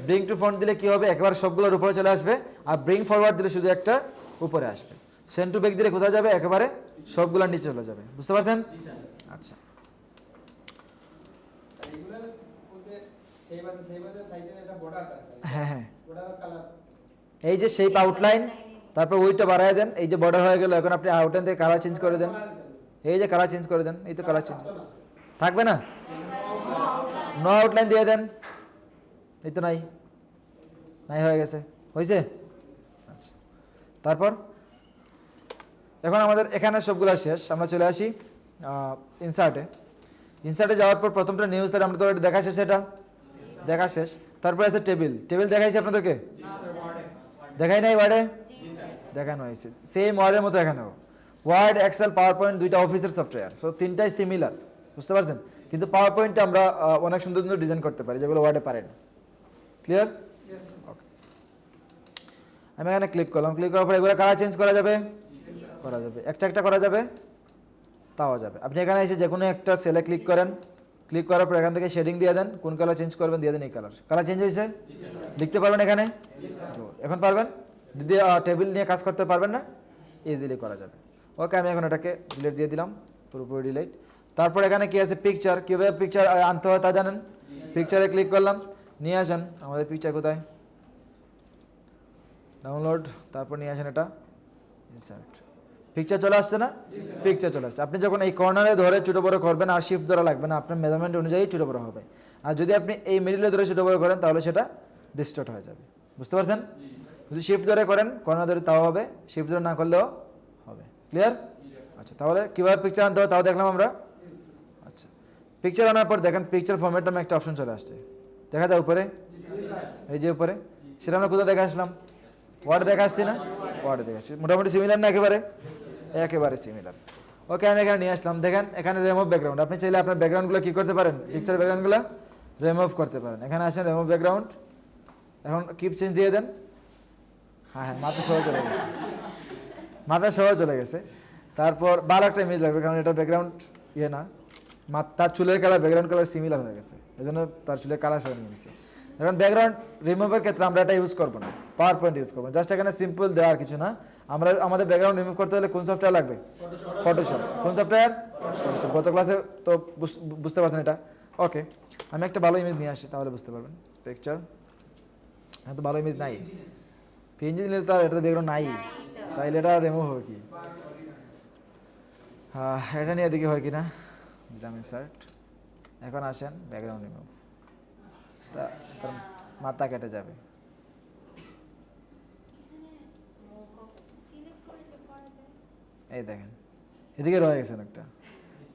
Bring to front দিলে কি হবে? একেবারে সবগুলোর উপরে চলে আসবে। আর ব্রিং ফরওয়ার্ড দিলে শুধু একটা উপরে আসবে। সেন্ড টু ব্যাক দিলে কোথায় যাবে? একেবারে সবগুলোর নিচে চলে যাবে। বুঝতে পারছেন? আচ্ছা, হ্যাঁ হ্যাঁ, এই যে শেপ আউটলাইন, তারপর ওইটা বাড়ায় দেন, এই যে বর্ডার হয়ে গেল। এখন আপনি আউটলাইন থেকে কালার চেঞ্জ করে দেন, এই যে কালার চেঞ্জ করে দেন, এই তো কালার চেঞ্জ থাকবে না? নো আউটলাইন দিয়ে দেন, এই তো নাই, নাই হয়ে গেছে, হয়েছে? আচ্ছা, তারপর এখন আমাদের এখানে সবগুলো শেষ। আমরা চলে আসি ইনসার্টে। ইনসার্টে যাওয়ার পর প্রথমটা নিউজ, আমরা তো দেখা শেষ, এটা দেখা শেষ। তারপরে আছে টেবিল। টেবিল দেখাইছি আপনাদেরকে? দেখাই নাই ওয়ার্ডে? দেখানো হয়েছে সেম ওয়ার্ডের মতো এখানেও। ওয়ার্ড, এক্সেল, পাওয়ার পয়েন্ট দুইটা অফিসের সফটওয়্যার, সো তিনটাই সিমিলার। বুঝতে পারছেন? কিন্তু পাওয়ার পয়েন্টে আমরা অনেক সুন্দর সুন্দর ডিজাইন করতে পারি যেগুলো ওয়ার্ডে পারেন। ক্লিয়ার? ওকে, আমি এখানে ক্লিক করলাম। ক্লিক করার পর এগুলো কালার চেঞ্জ করা যাবে? করা যাবে। একটা একটা করা যাবে? তাও যাবে। আপনি এখানে এসে যে কোনো একটা সেলে ক্লিক করেন। ক্লিক করার পর এখান থেকে শেডিং দিয়ে দেন, কোন কালার চেঞ্জ করবেন দিয়ে দেন। এই কালার, কালার চেঞ্জ হয়েছে? লিখতে পারবেন এখানে? এখন পারবেন? যদি টেবিল নিয়ে কাজ করতে পারবেন না, ইজিলি করা যাবে। ওকে, আমি এখন এটাকে ডিলিট দিয়ে দিলাম, পুরোপুরি ডিলিট। তারপর এখানে কি আছে? পিকচার। কীভাবে পিকচার আনতে হয় তা জানেন? পিকচারে ক্লিক করলাম, নিয়ে আসেন আমাদের পিকচার। কোথায়? ডাউনলোড, তারপর নিয়ে আসেন এটা ইনসার্ট। পিকচার চলে আসছে না? পিকচার চলে আসছে। আপনি যখন এই কর্নারে ধরে ছোটো বড়ো করবেন, আর শিফট ধরা লাগবে না, আপনার মেজারমেন্ট অনুযায়ী ছোটো বড়ো হবে। আর যদি আপনি এই মিডিলে ধরে ছোটো বড়ো করেন তাহলে সেটা ডিস্টর্ট হয়ে যাবে। বুঝতে পারছেন? যদি শিফট ধরে করেন, কর্নার ধরে, তাও হবে। শিফট ধরে না করলেও হবে। ক্লিয়ার? আচ্ছা, তাহলে কীভাবে পিকচার আনতে হবে তাও দেখলাম আমরা। আচ্ছা, পিকচার আনার পর দেখেন পিকচার ফরম্যাট নামে একটা অপশন চলে আসছে, দেখা যায় উপরে, এই যে উপরে। সেটা আমরা কোথাও দেখে আসলাম? ওয়ার্ডে দেখা আসছি না? ওয়ার্ডে দেখে আসছি। মোটামুটি সিমিলার না? একেবারে একেবারে সিমিলার। ওকে, আমি এখানে নিয়ে আসলাম। দেখেন এখানে রিমুভ ব্যাকগ্রাউন্ড। আপনি চাইলে আপনার ব্যাকগ্রাউন্ডগুলো কী করতে পারেন? পিকচার ব্যাকগ্রাউন্ডগুলো রিমুভ করতে পারেন। এখানে আসেন, রিমুভ ব্যাকগ্রাউন্ড। এখন কিপ চেঞ্জ দিয়ে দেন। হ্যাঁ হ্যাঁ, মাথা সহ চলে গেছে, মাথা সহ চলে গেছে। তারপর ভালো একটা ইমেজ লাগবে, কারণ এটা ব্যাকগ্রাউন্ড ইয়ে না, তার চুলের কালার ব্যাকগ্রাউন্ড কালার সিমিলার হয়ে গেছে, এই জন্য তার চুলের কালার সহ নিয়ে নিচ্ছে। এখন ব্যাকগ্রাউন্ড রিমুভের ক্ষেত্রে আমরা এটা ইউজ করবো না, পাওয়ার পয়েন্ট ইউজ করবো, জাস্ট এখানে সিম্পল দেওয়া আর কিছু না। আমরা আমাদের ব্যাকগ্রাউন্ড রিমুভ করতে হলে কোন সফটওয়্যার লাগবে? ফটোশপ। কোন সফটওয়্যার? ফটোশপ। গত ক্লাসে তো বুঝতে পারছেন এটা। ওকে, আমি একটা ভালো ইমেজ নিয়ে আসি তাহলে বুঝতে পারবেন। পিকচার, হ্যাঁ তো ভালো ইমেজ নাই, পিএনজি নিলে তো আর এটাতে ব্যাকগ্রাউন্ড নাই, তাইলে এটা রিমুভ হবে কি? হ্যাঁ, এটা নিয়ে দেখি হয় কি না। দিলাম ইনসার্ট। এখন আসেন ব্যাকগ্রাউন্ড রিমুভ, তা মাথা কেটে যাবে। এই দেখেন এদিকে রয়ে গেছে একটা,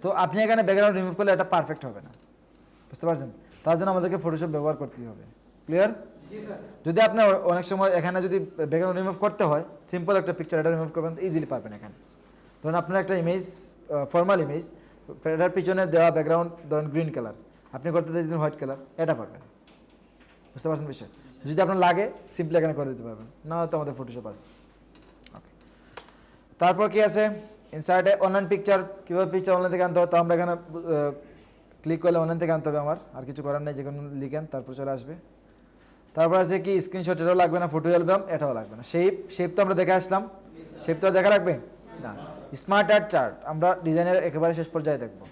তো আপনি এখানে ব্যাকগ্রাউন্ড রিমুভ করলে এটা পারফেক্ট হবে না, বুঝতে পারছেন? তার জন্য আমাদেরকে ফটোশপ ব্যবহার করতেই হবে। ক্লিয়ার? যদি আপনার অনেক সময় এখানে যদি ব্যাকগ্রাউন্ড রিমুভ করতে হয়, সিম্পল একটা পিকচার এটা রিমুভ করবেন, ইজিলি পারবেন। এখানে ধরুন আপনার একটা ইমেজ, ফর্মাল ইমেজ, এটার পিছনে দেওয়া ব্যাকগ্রাউন্ড ধরুন গ্রিন কালার, আপনি করতে চাইছেন হোয়াইট কালার, এটা পারবেন। বুঝতে পারছেন বিষয়? যদি আপনার লাগে সিম্পলি এখানে করে দিতে পারবেন, না হয়তো আমাদের ফটোশপ আছে। ওকে, তারপর কি আছে ইনসার্টে? Online picture. কীভাবে পিকচার অনলাইন থেকে আনতে হবে? তো আমরা এখানে ক্লিক করলে অনলাইন থেকে আনতে হবে, আমার আর কিছু করার নেই, যে কোনো লিখেন তারপর চলে আসবে। তারপর আছে কি স্ক্রিনশট, এটাও লাগবে না, ফটো অ্যালবাম এটাও লাগবে না। শেপ তো আমরা দেখে আসলাম, শেপ তো দেখা লাগবে না। স্মার্ট আর্ট চার্ট আমরা ডিজাইনের একেবারে শেষ পর্যায়ে দেখবো।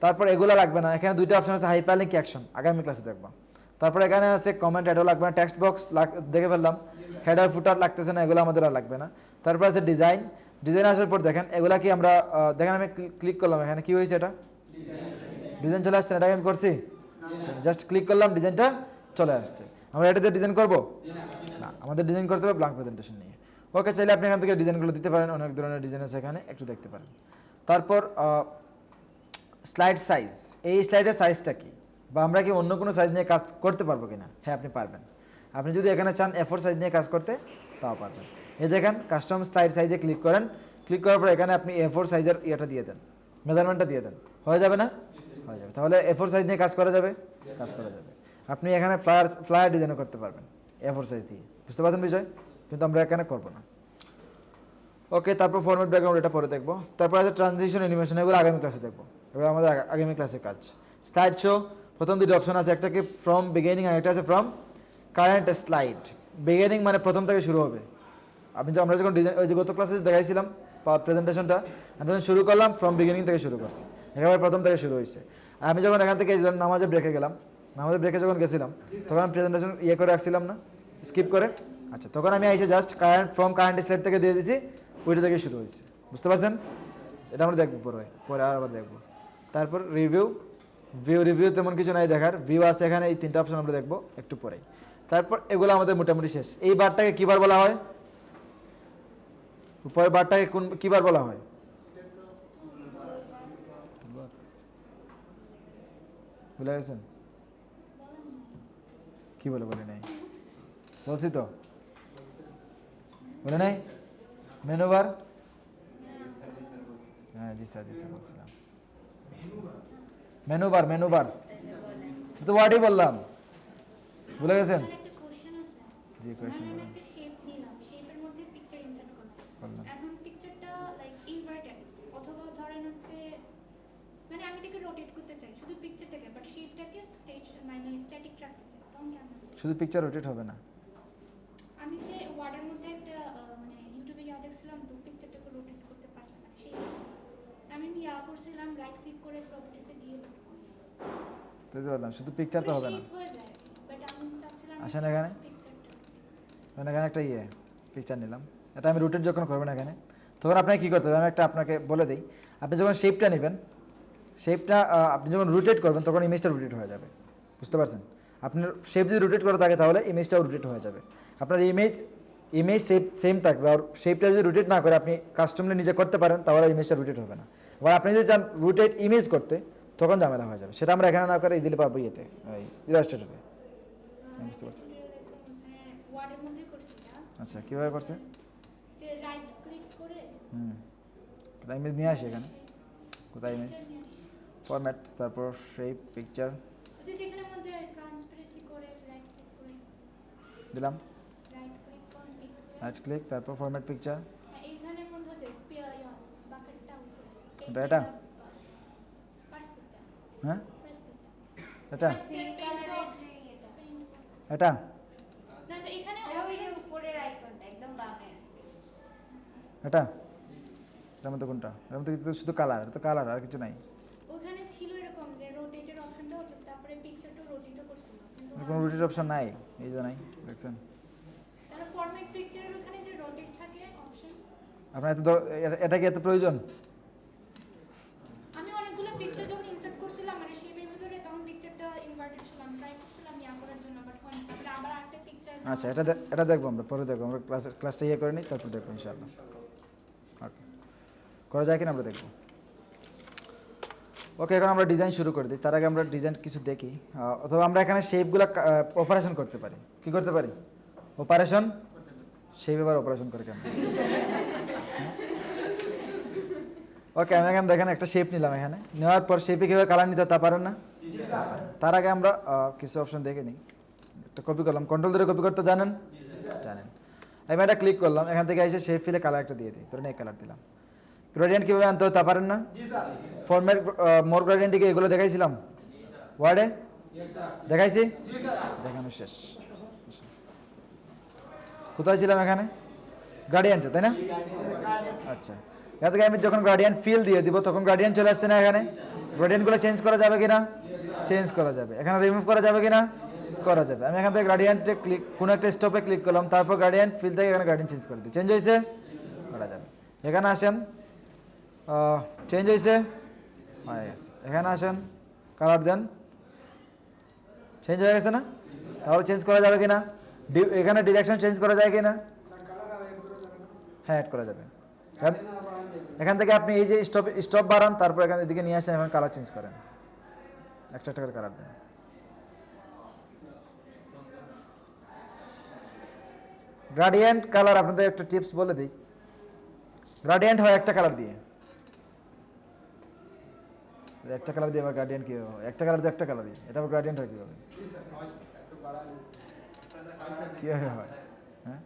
তারপর এগুলো লাগবে না, এখানে দুইটা অপশন আছে, হাইপারলিংক, অ্যাকশন, আগামী ক্লাসে দেখবো। তারপর এখানে আছে কমেন্ট, এটাও লাগবে না। টেক্সট বক্স দেখে ফেললাম, হেডার ফুটার লাগতেছে না, এগুলো আমাদের আর লাগবে না। তারপর আছে ডিজাইন, ডিজাইন আসার পর দেখেন এগুলা কি আমরা দেখেন আমি ক্লিক করলাম, এখানে কি হয়েছে? এটা ডিজাইন চলে আসছে, এটা আমি করছি, জাস্ট ক্লিক করলাম ডিজাইনটা চলে আসছে। আমরা এটাতে ডিজাইন করব না, আমাদের ডিজাইন করতে হবে ব্ল্যাঙ্ক প্রেজেন্টেশন নিয়ে। ওকে, চাইলে আপনি এখান থেকে ডিজাইনগুলো দিতে পারেন, অনেক ধরনের ডিজাইন আছে এখানে, একটু দেখতে পারেন। তারপর স্লাইড সাইজ, এই স্লাইডের সাইজটা কি, বা আমরা কি অন্য কোনো সাইজ নিয়ে কাজ করতে পারবো কিনা? হ্যাঁ, আপনি পারবেন। আপনি যদি এখানে চান A4 সাইজ নিয়ে কাজ করতে, তাও পারবেন। এই দেখেন কাস্টম স্লাইড সাইজে ক্লিক করেন, ক্লিক করার পর এখানে আপনি A4 সাইজের ইয়েটা দিয়ে দেন, মেজারমেন্টটা দিয়ে দেন, হয়ে যাবে না? হয়ে যাবে। তাহলে A4 সাইজ নিয়ে কাজ করা যাবে, কাজ করা যাবে। আপনি এখানে ফ্লায়ার ডিজাইনও করতে পারবেন A4 সাইজ দিয়ে, বুঝতে পারছেন বিষয়? কিন্তু আমরা এখানে করবো না। ওকে, তারপর ফরম্যাট ব্যাকগ্রাউন্ড, এটা পরে দেখবো। তারপর আছে ট্রানজিশন, অ্যানিমেশন, এগুলো আগামী ক্লাসে দেখবো, এবার আমাদের আগামী ক্লাসে কাজ। স্লাইড শো, প্রথম দুটো অপশন আছে, একটা কি ফ্রম বিগিনিং আর একটা আছে ফ্রম কারেন্ট স্লাইড। বিগিনিং মানে প্রথম থেকে শুরু হবে। আমরা যখন ডিজাইন, ওই যে গত ক্লাসে দেখাইছিলাম প্রেজেন্টেশনটা, আমি যখন শুরু করলাম ফ্রম বিগিনিং থেকে শুরু করছি, একেবারে প্রথম থেকে শুরু হয়েছে। আর আমি যখন এখান থেকে নামাজে ব্রেকে গেলাম, নামাজে ব্রেকে যখন গেছিলাম তখন আমি প্রেজেন্টেশন করে রাখছিলাম না, স্কিপ করে। আচ্ছা, তখন আমি এসে জাস্ট কারেন্ট স্লাইড থেকে দিয়ে দিয়েছি, ওইটা থেকে শুরু হয়েছে, বুঝতে পারছেন? এটা আমরা দেখবো পরে, আবার দেখবো। তারপর রিভিউ তেমন কিছু নাই দেখার, ভিউ আছে এখানে, এই তিনটা অপশন আমরা দেখবো একটু পরেই। তারপর এগুলো আমাদের মোটামুটি শেষ। এই বারটাকে কী বার বলা হয়? উপরের বারটাকে কী বার বলা হয়? ভুলে গেছেন? কি বলে নাই? বলছি তো, বলে নাই? Menu bar? হ্যাঁ জি স্যার বলছিলাম। মেনু বার তো ওয়ার্ডই বললাম, ভুলে গেছেন? জি, কোয়েশ্চেন বলুন। একটা শেপ নিলাম, শেপের মধ্যে পিকচার ইনসার্ট করলাম। এখন পিকচারটা লাইক ইনভার্টেড, অথবা ধরেন হচ্ছে মানে আমি এটাকে রোটেট করতে চাই, শুধু পিকচারটাকে, বাট শেপটাকে স্ট্যাটিক রাখতে চাই, তখন কেমন? শুধু পিকচার রোটেট হবে না। আমি যে ওয়ার্ডের মধ্যে একটা মানে ইউটিউবে দেখছিলাম, তো পিকচারটাকে রোটেট করতে পারছে না, সেই আমি করছিলাম রাইট ক্লিক করে প্রপার্টিসে গিয়ে বললাম শুধু পিকচার তো হবে না। আসেন এখানে, এখানে একটা পিকচার নিলাম, এটা আমি রোটেট যখন করবেন এখানে, তখন আপনাকে কী করতে হবে আমি একটা আপনাকে বলে দিই। আপনি যখন শেপটা নেবেন, শেপটা আপনি যখন রোটেট করবেন তখন ইমেজটা রোটেট হয়ে যাবে, বুঝতে পারছেন? আপনার শেপ যদি রোটেট করা থাকে তাহলে ইমেজটাও রোটেট হয়ে যাবে। আপনার ইমেজ সেম থাকবে, আর শেপটা যদি রোটেট না করে আপনি কাস্টমলি নিজে করতে পারেন তাহলে ইমেজটা রোটেট হবে না। এবার আপনি যদি চান রোটেট ইমেজ করতে, তখন ঝামেলা হয়ে যাবে, সেটা আমরা এখানে না করে ইজিলি পারবো ওই ইলাস্ট্রেটরে। বুঝতে পারছি। আচ্ছা, কীভাবে করছে? ইমেজ নিয়ে আসি এখানে, কোথায় ইমেজ, ফরম্যাট, তারপর শেপ, পিকচার দিলাম, রাইট ক্লিক, তারপর ফরম্যাট পিকচার, এটা হ্যাঁ এটা এটা না তো এখানে ওই যে উপরের আইকনটা একদম বামে। এটা এটার মধ্যে কোনটা? এর মধ্যে তো শুধু কালার, এটা তো কালার আর কিছু নাই। ওখানে ছিল এরকম যে রোটেটের অপশনটা হতো, তারপরে পিকচারটা রোটেটও করছিল, কিন্তু কোনো রুটির অপশন নাই, এই যে নাই, দেখছেন? তাহলে ফরম্যাট পিকচারের ওখানে যে রোটেট থাকে অপশন, আপনার এত এটা কি এত প্রয়োজন? আমি অনেকগুলো পিকচার যখন ইনসার্ট করছিলাম মানে শেপের ভিতরে, তখন পিকচারটা ইনভার্টেড ছিল, আমি ট্রাই করছিলাম ইয়া করার জন্য, বাট হয়নি। তারপরে আবার আরেকটা পিকচার। আচ্ছা, এটা দেখবো আমরা পরে, দেখবো আমরা ক্লাসটা ইয়ে করে নিই, তারপর দেখবো ইনশাআল্লাহ। ওকে, করা যায় কিনা আমরা দেখবো। ওকে, এখন আমরা ডিজাইন শুরু করে দিই। তার আগে আমরা ডিজাইন কিছু দেখি, অথবা আমরা এখানে শেপগুলো অপারেশন করতে পারি। কি করতে পারি? অপারেশন। শেপ এবার অপারেশন করে কেন? ওকে, আমি এখানে দেখেন একটা শেপ নিলাম, এখানে নেওয়ার পর শেপে কীভাবে কালার নিতে হয় তা পারেন না? তার আগে আমরা কিছু অপশন দেখে নিই। একটা কপি করলাম, কন্ট্রোল ধরে কপি করতে জানেন? জানেন। আমি এটা ক্লিক করলাম, এখান থেকে এসে শেপ ফিলে কালার একটা দিয়ে দিই, ধরেন এই কালার দিলাম। গ্রেডিয়েন্ট কীভাবে আনতে হয় তা পারেন না? ফরম্যাট মোর গ্রেডিয়েন্টকে এগুলো দেখাইছিলাম ওয়ার্ডে, দেখাইছি, দেখানো শেষ। কোথায় ছিলাম? এখানে গ্রেডিয়েন্টে, তাই না? আচ্ছা, এখান থেকে আমি যখন গ্রেডিয়েন্ট ফিল দিয়ে দিব তখন গ্রেডিয়েন্ট চলে আসছে না এখানে? গ্রেডিয়েন্টগুলো চেঞ্জ করা যাবে কিনা? চেঞ্জ করা যাবে। এখানে রিমুভ করা যাবে কিনা? করা যাবে। আমি এখান থেকে গ্রেডিয়েন্টে ক্লিক, কোনো একটা স্টপে ক্লিক করলাম, তারপর গ্রেডিয়েন্ট ফিল থেকে এখানে গ্রেডিয়েন্ট চেঞ্জ করে দিই, চেঞ্জ হয়েছে, করা যাবে। এখানে আসেন, চেঞ্জ হয়েছে, হয়ে গেছে। এখানে আসেন, কালার দেন, চেঞ্জ হয়ে গেছে না? তাহলে চেঞ্জ করা যাবে কিনা? এখানে ডিরেকশন চেঞ্জ করা যায় কিনা? হ্যাঁ, অ্যাড করা যাবে। এখান থেকে আপনি এই যে স্টপ বাড়ান, তারপর এখান এদিকে নিয়ে আসেন, এখন কালার চেঞ্জ করেন, একটা একটা করে কালার দেন। গ্রেডিয়েন্ট কালার আপনাদের একটা টিপস বলে দিই। গ্রেডিয়েন্ট হয় একটা কালার দিয়ে, একটা কালার দিয়ে আবার গ্রেডিয়েন্ট কি হবে? একটা কালার দিয়ে একটা কালার দিয়ে, এটা আবার গ্রেডিয়েন্ট হয় কীভাবে? কীভাবে হয়? হ্যাঁ,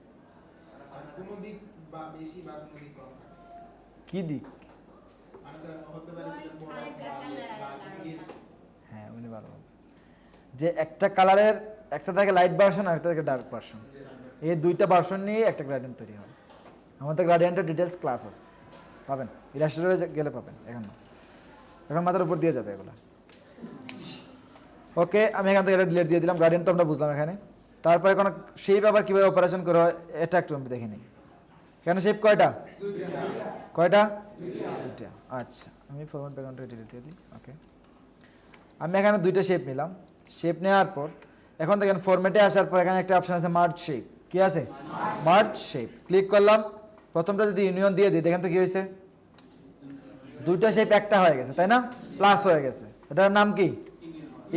কোনো দিক বা বেশি বা কোনো দিক কম থাকে। কী দিক? মানে স্যার হতে পারে সেটা বড় বা মিডিল। হ্যাঁ, উনি ভালো বলছেন যে একটা কালারের একটা থাকে লাইট ভার্সন আর একটা থাকে ডার্ক ভার্সন, এই দুইটা ভার্সন নিয়ে একটা গ্রেডিয়েন্ট তৈরি হয়। আমাদের গ্রেডিয়েন্টের ডিটেলস ক্লাস আছে, পাবেন, ইলাস্ট্রেটরে গেলে পাবেন, এখন মাথার উপর দিয়ে যাবে এগুলো। ওকে, আমি এখান থেকে এটা ডিলিট দিয়ে দিলাম। গ্রেডিয়েন্ট তো আমরা বুঝলাম এখানে। তারপরে এখন শেপ আবার কীভাবে অপারেশন করা হয় এটা একটু আমি দেখে নিই। এখানে শেপ কয়টা? কয়টা? দুইটা। আচ্ছা, আমি ফরম্যাট ব্যাকগ্রাউন্ডটা ডিলিট দিয়ে দিই। ওকে, আমি এখানে দুইটা শেপ নিলাম। শেপ নেওয়ার পর এখন দেখেন ফরম্যাটে আসার পর এখানে একটা অপশন আছে মার্জ শেপ। কি আছে? Merge shape. ক্লিক করলাম, প্রথমটা যদি ইউনিয়ন দিয়ে দিই, দেখেন তো কি হয়েছে? দুইটা শেপ একটা হয়ে গেছে, তাই না? প্লাস হয়ে গেছে। এটার নাম কি?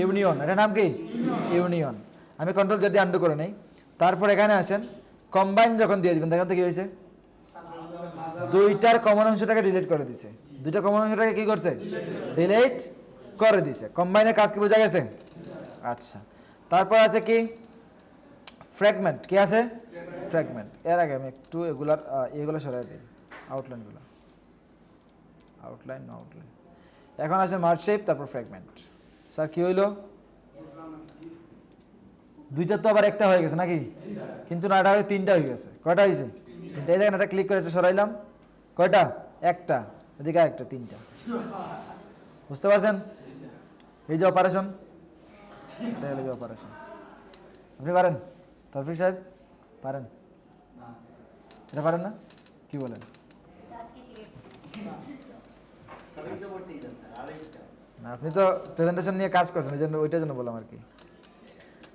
ইউনিয়ন। এটার নাম কি? ইউনিয়ন। আমি কন্ট্রোল যদি আন্ডু করে নেই, তারপর এখানে আসেন, কম্বাইন যখন দিয়ে দিবেন, দেখেন তো কি হয়েছে? দুইটার কমন অংশটাকে ডিলিট করে দিছে। দুইটা কমন অংশটাকে কি করছে? ডিলিট করে দিছে। কম্বাইনের কাজ কি বোঝা গেছে? আচ্ছা, তারপর আছে কি? ফ্র্যাগমেন্ট। কি আছে? ফ্র্যাগমেন্ট। এর আগে আমি একটু এগুলো সরাই দিই, আউটলাইনগুলো, আউটলাইন। এখন আছে মার্জ শেপ, তারপর ফ্র্যাগমেন্ট। স্যার কি হইলো? দুইটা তো আবার একটা হয়ে গেছে নাকি? কিন্তু না, এটা তিনটা হয়ে গেছে। কয়টা হয়েছে? তিনটা। এই দেখেন, এটা ক্লিক করে এটা সরাইলাম, কয়টা? একটা। এদিকে একটা, তিনটা। বুঝতে পারছেন? এই যে অপারেশন, এটা হলো যে অপারেশন। আপনি পারেন? তৌফিক সাহেব পারেন? এটা পারেন না? কি বলেন? আজকে শিখে না, আপনি তো প্রেজেন্টেশন নিয়ে কাজ করছেন, এই জন্য ওইটার জন্য বললাম আর কি।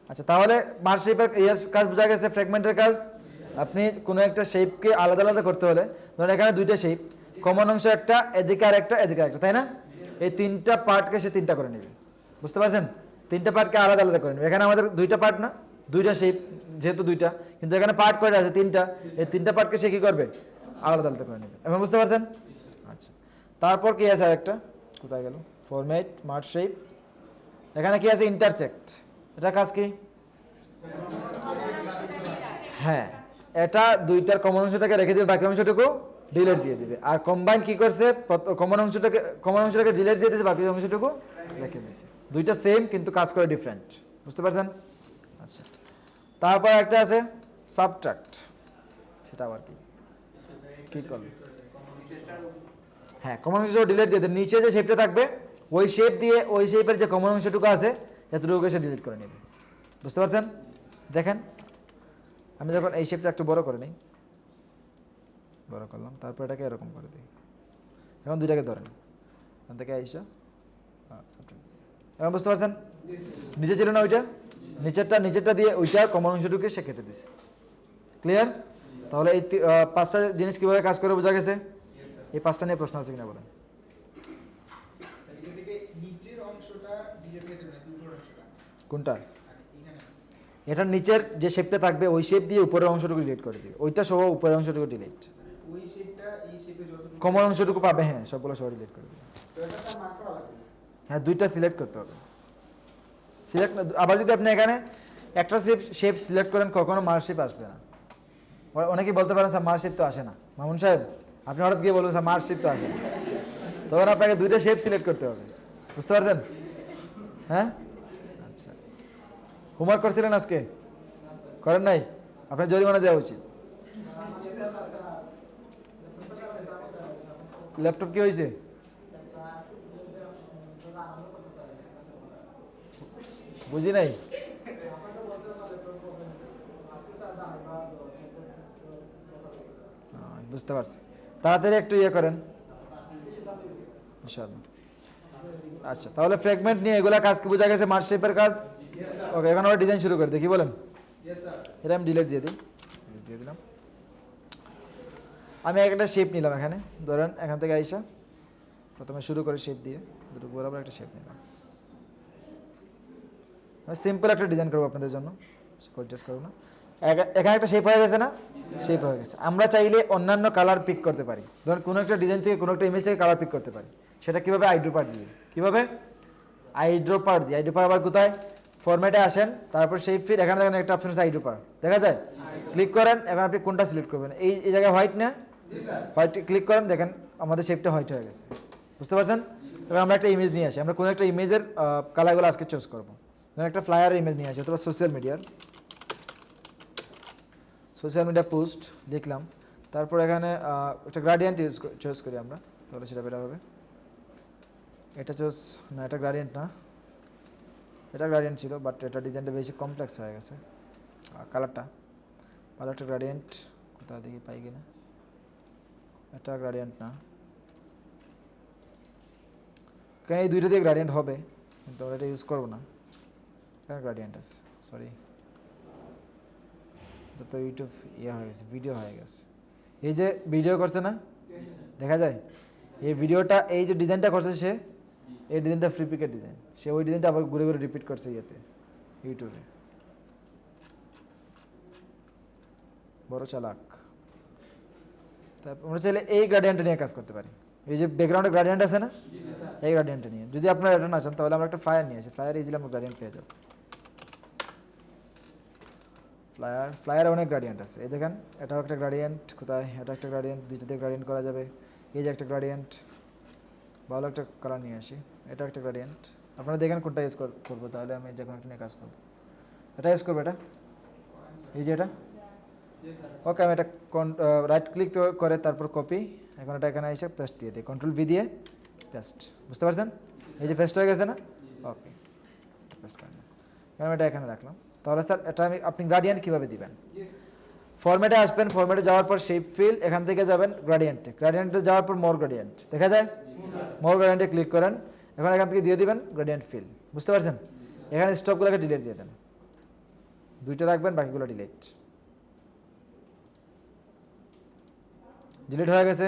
আচ্ছা, তাহলে মার্জ শেপের কাজ বোঝা গেছে। ফ্র্যাগমেন্টের কাজ, আপনি কোনো একটা শেপকে আলাদা আলাদা করতে হলে, ধরুন এখানে দুইটা শেপ, কমন অংশ একটা, এদিকে আর একটা, এদিকে আর একটা, তাই না? এই তিনটা পার্টকে সে তিনটা করে নেবে। বুঝতে পারছেন? তিনটা পার্টকে আলাদা আলাদা করে নেবে। এখানে আমাদের দুইটা পার্ট না, দুইটা শেপ যেহেতু দুইটা, কিন্তু এখানে পার্ট কয়টা আছে? তিনটা। এই তিনটা পার্টকে সে কী করবে? আলাদা আলাদা করে নেবে। এখন বুঝতে পারছেন? আচ্ছা, তারপর কি আছে আরেকটা? কোথায় গেল? Format, merge shape. এখানে কি আছে? ইন্টারসেক্ট। এটা কাজ কি? হ্যাঁ, এটা দুইটার কমন অংশটাকে রেখে দিবে, বাকি অংশটুকু ডিলিট দিয়ে দিবে। আর কম্বাইন কি করছে? কমন অংশটাকে ডিলিট দিয়ে দিয়েছে, বাকি অংশটুকু রেখে দিয়েছে। দুইটা সেম কিন্তু কাজ করে ডিফারেন্ট। বুঝতে পারছেন? আচ্ছা, তারপর একটা আছে সাবট্রাক্ট, সেটা আবার কি? কি করবে? হ্যাঁ, কমন অংশ ডিলিট দিয়ে দেন। নিচে যে শেপটা থাকবে ওই শেপ দিয়ে ওই শেপের যে কমন অংশটুকু আছে এতটুকু সে ডিলিট করে নেবে। বুঝতে পারছেন? দেখেন আমি যখন এই শেপটা একটু বড় করে নিই, বড় করলাম, তারপর এটাকে এরকম করে দিই। এখন দুইটাকে ধরেন, এখান থেকে আইসা এখন বুঝতে পারছেন? নিচে ছিল না ওইটা, নিচেরটা দিয়ে ওইটার কমন অংশটুকু সে কেটে দিছে। ক্লিয়ার? তাহলে এই 5টা জিনিস কিভাবে কাজ করে বোঝা গেছে? এই 5টা নিয়ে প্রশ্ন আছে কিনা বলেন? স্যার এটা থেকে নিচের অংশটা ডিলিট হয়ে যাবে নাকি উপরের অংশটা? কোনটা? আর এখানে এটার নিচের যে শেপটা থাকবে ওই শেপ দিয়ে উপরের অংশটুকু ডিলিট করে দিবে, ওইটা সহ উপরের অংশটুকু ডিলিট। ওই শেপটা এই শেপে যতটুকু কমন অংশটুকু পাবে, হ্যাঁ সবগুলো সহ ডিলিট করে দিবে। তো এটা তার মার্ক করা লাগবে। হ্যাঁ, দুইটা সিলেক্ট করতে হবে। সিলেক্ট আবার যদি আপনি এখানে একটা শেপ সিলেক্ট করেন কখনো মার্ক শেপ আসবে না। অনেকেই বলতে পারেন স্যার মার্ক শেপ তো আসে না। মামুন সাহেব আপনি হঠাৎ গিয়ে বলবেন স্যার মার্ক শেপ তো আসে না, তখন আপনাকে দুইটা শেপ সিলেক্ট করতে হবে। বুঝতে পারছেন? হ্যাঁ, আচ্ছা। হোমওয়ার্ক করছিলেন আজকে? করেন নাই? আপনার জরিমানা দেওয়া উচিত। ল্যাপটপ কি হয়েছে? বুঝি নাই। বুঝতে পারছি, তাড়াতাড়ি একটু ইয়ে করেন ইনশাআল্লাহ। আচ্ছা, তাহলে ফ্র্যাগমেন্ট নিয়ে এগুলা কাজ কি বোঝা গেছে? মার্ক শেপের কাজ। ওকে, এখন আমরা ডিজাইন শুরু করে দিই, কি বলেন? Yes sir. এটা আমি ডিলিট দিয়ে দিই, দিয়ে দিলাম। আমি একটা শেপ নিলাম এখানে, ধরেন এখান থেকে আইসা প্রথমে শুরু করে শেপ দিয়ে দুটো বরাবর একটা শেপ নিলাম। আমি সিম্পল একটা ডিজাইন করবো আপনাদের জন্য, কোয়ার্টার্স করবো না। এখানে একটা শেপ হয়ে গেছে না? শেপ হয়ে গেছে। আমরা চাইলে অন্যান্য কালার পিক করতে পারি। ধরুন কোনো একটা ডিজাইন থেকে কোনো একটা ইমেজ থেকে কালার পিক করতে পারি। সেটা কীভাবে? আইড্রোপার দিয়ে। কীভাবে? আইড্রোপার দিয়ে। আইড্রোপার আবার কোথায়? ফরম্যাটে আসেন, তারপর শেপ ফিল, এখানে দেখেন একটা অপশন আছে আইড্রোপার, দেখা যায়? ক্লিক করেন, এখন আপনি কোনটা সিলেক্ট করবেন? এই জায়গায় হোয়াইট না? হোয়াইট ক্লিক করেন, দেখেন আমাদের শেপটা হোয়াইট হয়ে গেছে। বুঝতে পারছেন? এবার আমরা একটা ইমেজ নিয়ে আসি, আমরা কোনো একটা ইমেজের কালারগুলো আজকে চুজ করবো। ধরুন একটা ফ্লায়ারের ইমেজ নিয়ে আসি, অথবা সোশ্যাল মিডিয়া পোস্ট লিখলাম, তারপর এখানে একটা গ্রাডিয়েন্ট চুজ করি আমরা, তাহলে সেটা বেটার হবে। এটা চুজ না, এটা গ্রাডিয়েন্ট না, এটা গ্রাডিয়েন্ট ছিল, বাট এটা ডিজাইনটা বেশি কমপ্লেক্স হয়ে গেছে। কালারটা গ্রাডিয়েন্ট কোথাও দেখি পাই কিনা, এটা গ্রাডিয়েন্ট না, কারণ এই দুইটা দিয়ে গ্রাডিয়েন্ট হবে, কিন্তু আমরা এটা ইউজ করবো না, কারণ গ্রাডিয়েন্ট আছে। সরি, তো ইউটিউব ইয়ে হয়ে গেছে, ভিডিও হয়ে গেছে। এই যে ভিডিও করছে না, দেখা যায় এই ভিডিওটা, এই যে ডিজাইনটা করছে সে, এই ডিজাইনটা ফ্রি পিকের ডিজাইন, সে ওই ডিজাইনটা আবার ঘুরে ঘুরে রিপিট করছে ইয়েতে, ইউটিউবে। বড় চালাক। তারপর আমরা চাইলে এই গ্রাডিয়েন্টটা নিয়ে কাজ করতে পারি। এই যে ব্যাকগ্রাউন্ডে গ্রাডিয়েন্ট আছে না, এই গ্রাডিয়েন্টটা নিয়ে। যদি আপনারা এটা না চান তাহলে আমরা একটা ফ্লায়ার নিয়ে আসি, ফ্লায়ার ইজিলি আমরা গ্রাডিয়েন্ট পেয়ে যাবো। ফ্লায়ারে অনেক গ্রাডিয়েন্ট আছে, এই দেখেন এটাও একটা গ্রাডিয়েন্ট, কোথায় এটা একটা গ্রাডিয়েন্ট, দুইটাতে গ্রাডিয়েন্ট করা যাবে। এই যে একটা গ্রাডিয়েন্ট, ভালো একটা কালার নিয়ে আসি, এটা একটা গ্রাডিয়েন্ট। আপনারা দেখেন কোনটা ইউজ করবো, তাহলে আমি যে কোনো একটা নিয়ে কাজ করবো। এটা ইউজ করবো, এটা এই যে এটা। ওকে, আমি এটা রাইট ক্লিক করে তারপর কপি, এখন এটা এখানে এসে পেস্ট দিয়ে দিই, কন্ট্রোল ভি দিয়ে পেস্ট। বুঝতে পারছেন? এই যে পেস্ট হয়ে গেছে না? ওকে, পেস্ট করে আমি এটা এখানে রাখলাম। তাহলে স্যার এটা আপনি গ্রাডিয়েন্ট কীভাবে দিবেন? ফরম্যাটে আসবেন, ফরম্যাটে যাওয়ার পর শেপ ফিল, এখান থেকে যাবেন গ্রাডিয়েন্টে, গ্রাডিয়েন্টে যাওয়ার পর মোর গ্রাডিয়েন্ট, দেখা যায়? মোর গ্রাডিয়েন্টে ক্লিক করেন, এখন এখান থেকে দিয়ে দিবেন গ্রাডিয়েন্ট ফিল। বুঝতে পারছেন? এখানে স্টপগুলোকে ডিলিট দিয়ে দেন, দুইটা রাখবেন, বাকিগুলো ডিলিট। ডিলিট হয়ে গেছে।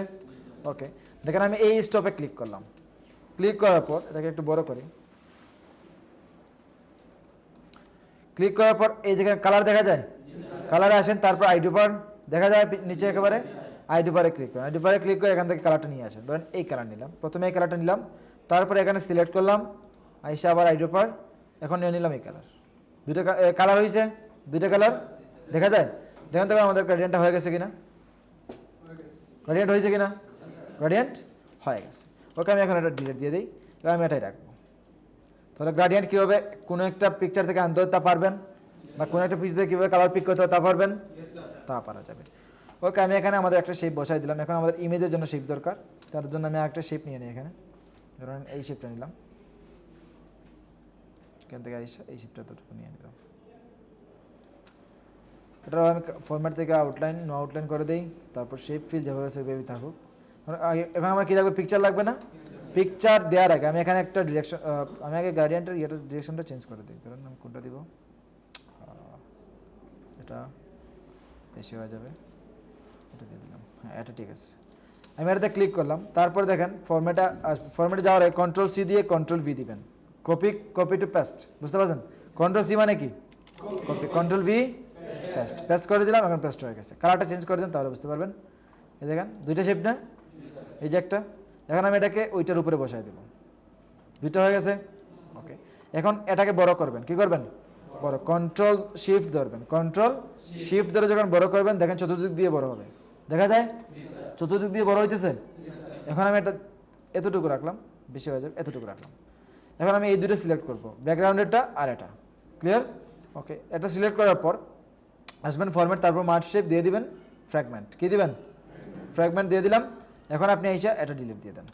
ওকে, দেখেন আমি এই স্টপে ক্লিক করলাম, ক্লিক করার পর এটাকে একটু বড় করি, ক্লিক করার পর এই দেখেন কালার দেখা যায়, কালারে আসেন, তারপর আইড্রোপার দেখা যায় নিচে একেবারে, আইড্রোপারে ক্লিক করেন, আইড্রোপারে ক্লিক করে এখান থেকে কালারটা নিয়ে আসেন। ধরেন এই কালার নিলাম, প্রথমে এই কালারটা নিলাম, তারপরে এখানে সিলেক্ট করলাম, আইসা আবার আইড্রোপার, এখন নিয়ে নিলাম এই কালার। দুইটা কালার হয়েছে, দুইটা কালার দেখা যায়। দেখেন তো আমাদের গ্রেডিয়েন্টটা হয়ে গেছে কিনা, গ্রেডিয়েন্ট হয়েছে কিনা, গ্রেডিয়েন্ট হয়ে গেছে। ওকে, আমি এখন এটা ডিলিট দিয়ে দিই, এবার আমি এটাই রাখবো। তাহলে গ্রেডিয়েন্ট কীভাবে কোনো একটা পিকচার থেকে আনতে তা পারবেন? বা কোনো একটা পিস দিয়ে কীভাবে কালার পিক করতে হয় তা পারবেন, Yes, sir. তা পারা যাবে। ওকে, আমি এখানে আমাদের একটা শেপ বসাই দিলাম। এখন আমাদের ইমেজের জন্য শেপ দরকার, তার জন্য আমি আরেকটা শেপ নিয়ে নিই। এখানে ধরেন এই শেপটা নিলাম, এখান থেকে এই শেপটা দুটো নিয়ে নিলাম। এটা আমি ফরম্যাট থেকে নো আউটলাইন করে দিই, তারপর শেপ ফিল যেভাবে সেভাবেই থাকুক। এখন আমার কী লাগবে, পিকচার লাগবে না? পিকচার দেওয়ার আগে আমি এখানে একটা ডিরেকশন, আমি আগে গ্রেডিয়েন্টের ডিরেকশনটা চেঞ্জ করে দিই। ধরুন আমি কোনটা দিব, এটা বেশি হয়ে যাবে, এটা দিয়ে দিলাম। হ্যাঁ, এটা ঠিক আছে। আমি এটাতে ক্লিক করলাম, তারপর দেখেন ফরম্যাটে যাওয়ার আগে কন্ট্রোল সি দিয়ে কন্ট্রোল ভি দিবেন। কপি টু পেস্ট, বুঝতে পারছেন? কন্ট্রোল সি মানে কি কপি, কন্ট্রোল ভি পেস্ট করে দিলাম। এখন পেস্ট হয়ে গেছে। কালারটা চেঞ্জ করে দেন, তাহলে বুঝতে পারবেন। এই দেখেন দুইটা শেপ না, এই যে একটা। এখন আমি এটাকে ওইটার উপরে বসাই দেব, দুইটা হয়ে গেছে। ওকে, এখন এটাকে বড় করবেন। কি করবেন? বড়। কন্ট্রোল শিফট ধরবেন, কন্ট্রোল শিফট ধরে যখন বড় করবেন, দেখেন চতুর্দিক দিয়ে বড় হবে, দেখা যায় চতুর্দিক দিয়ে বড় হইতেছে। এখন আমি এটা এতটুকু রাখলাম, বেশি হয়ে যাবে, এতটুকু রাখলাম। এখন আমি এই দুটো সিলেক্ট করব, ব্যাকগ্রাউন্ডেরটা আর এটা। ক্লিয়ার? ওকে, এটা সিলেক্ট করার পর আসবেন ফরম্যাট, তারপর মার্জ শেপ দিয়ে দিবেন, ফ্র্যাগমেন্ট। কি দিবেন? ফ্র্যাগমেন্ট দিয়ে দিলাম। এখন আপনি এসে এটা ডিলিট দিয়ে দেন,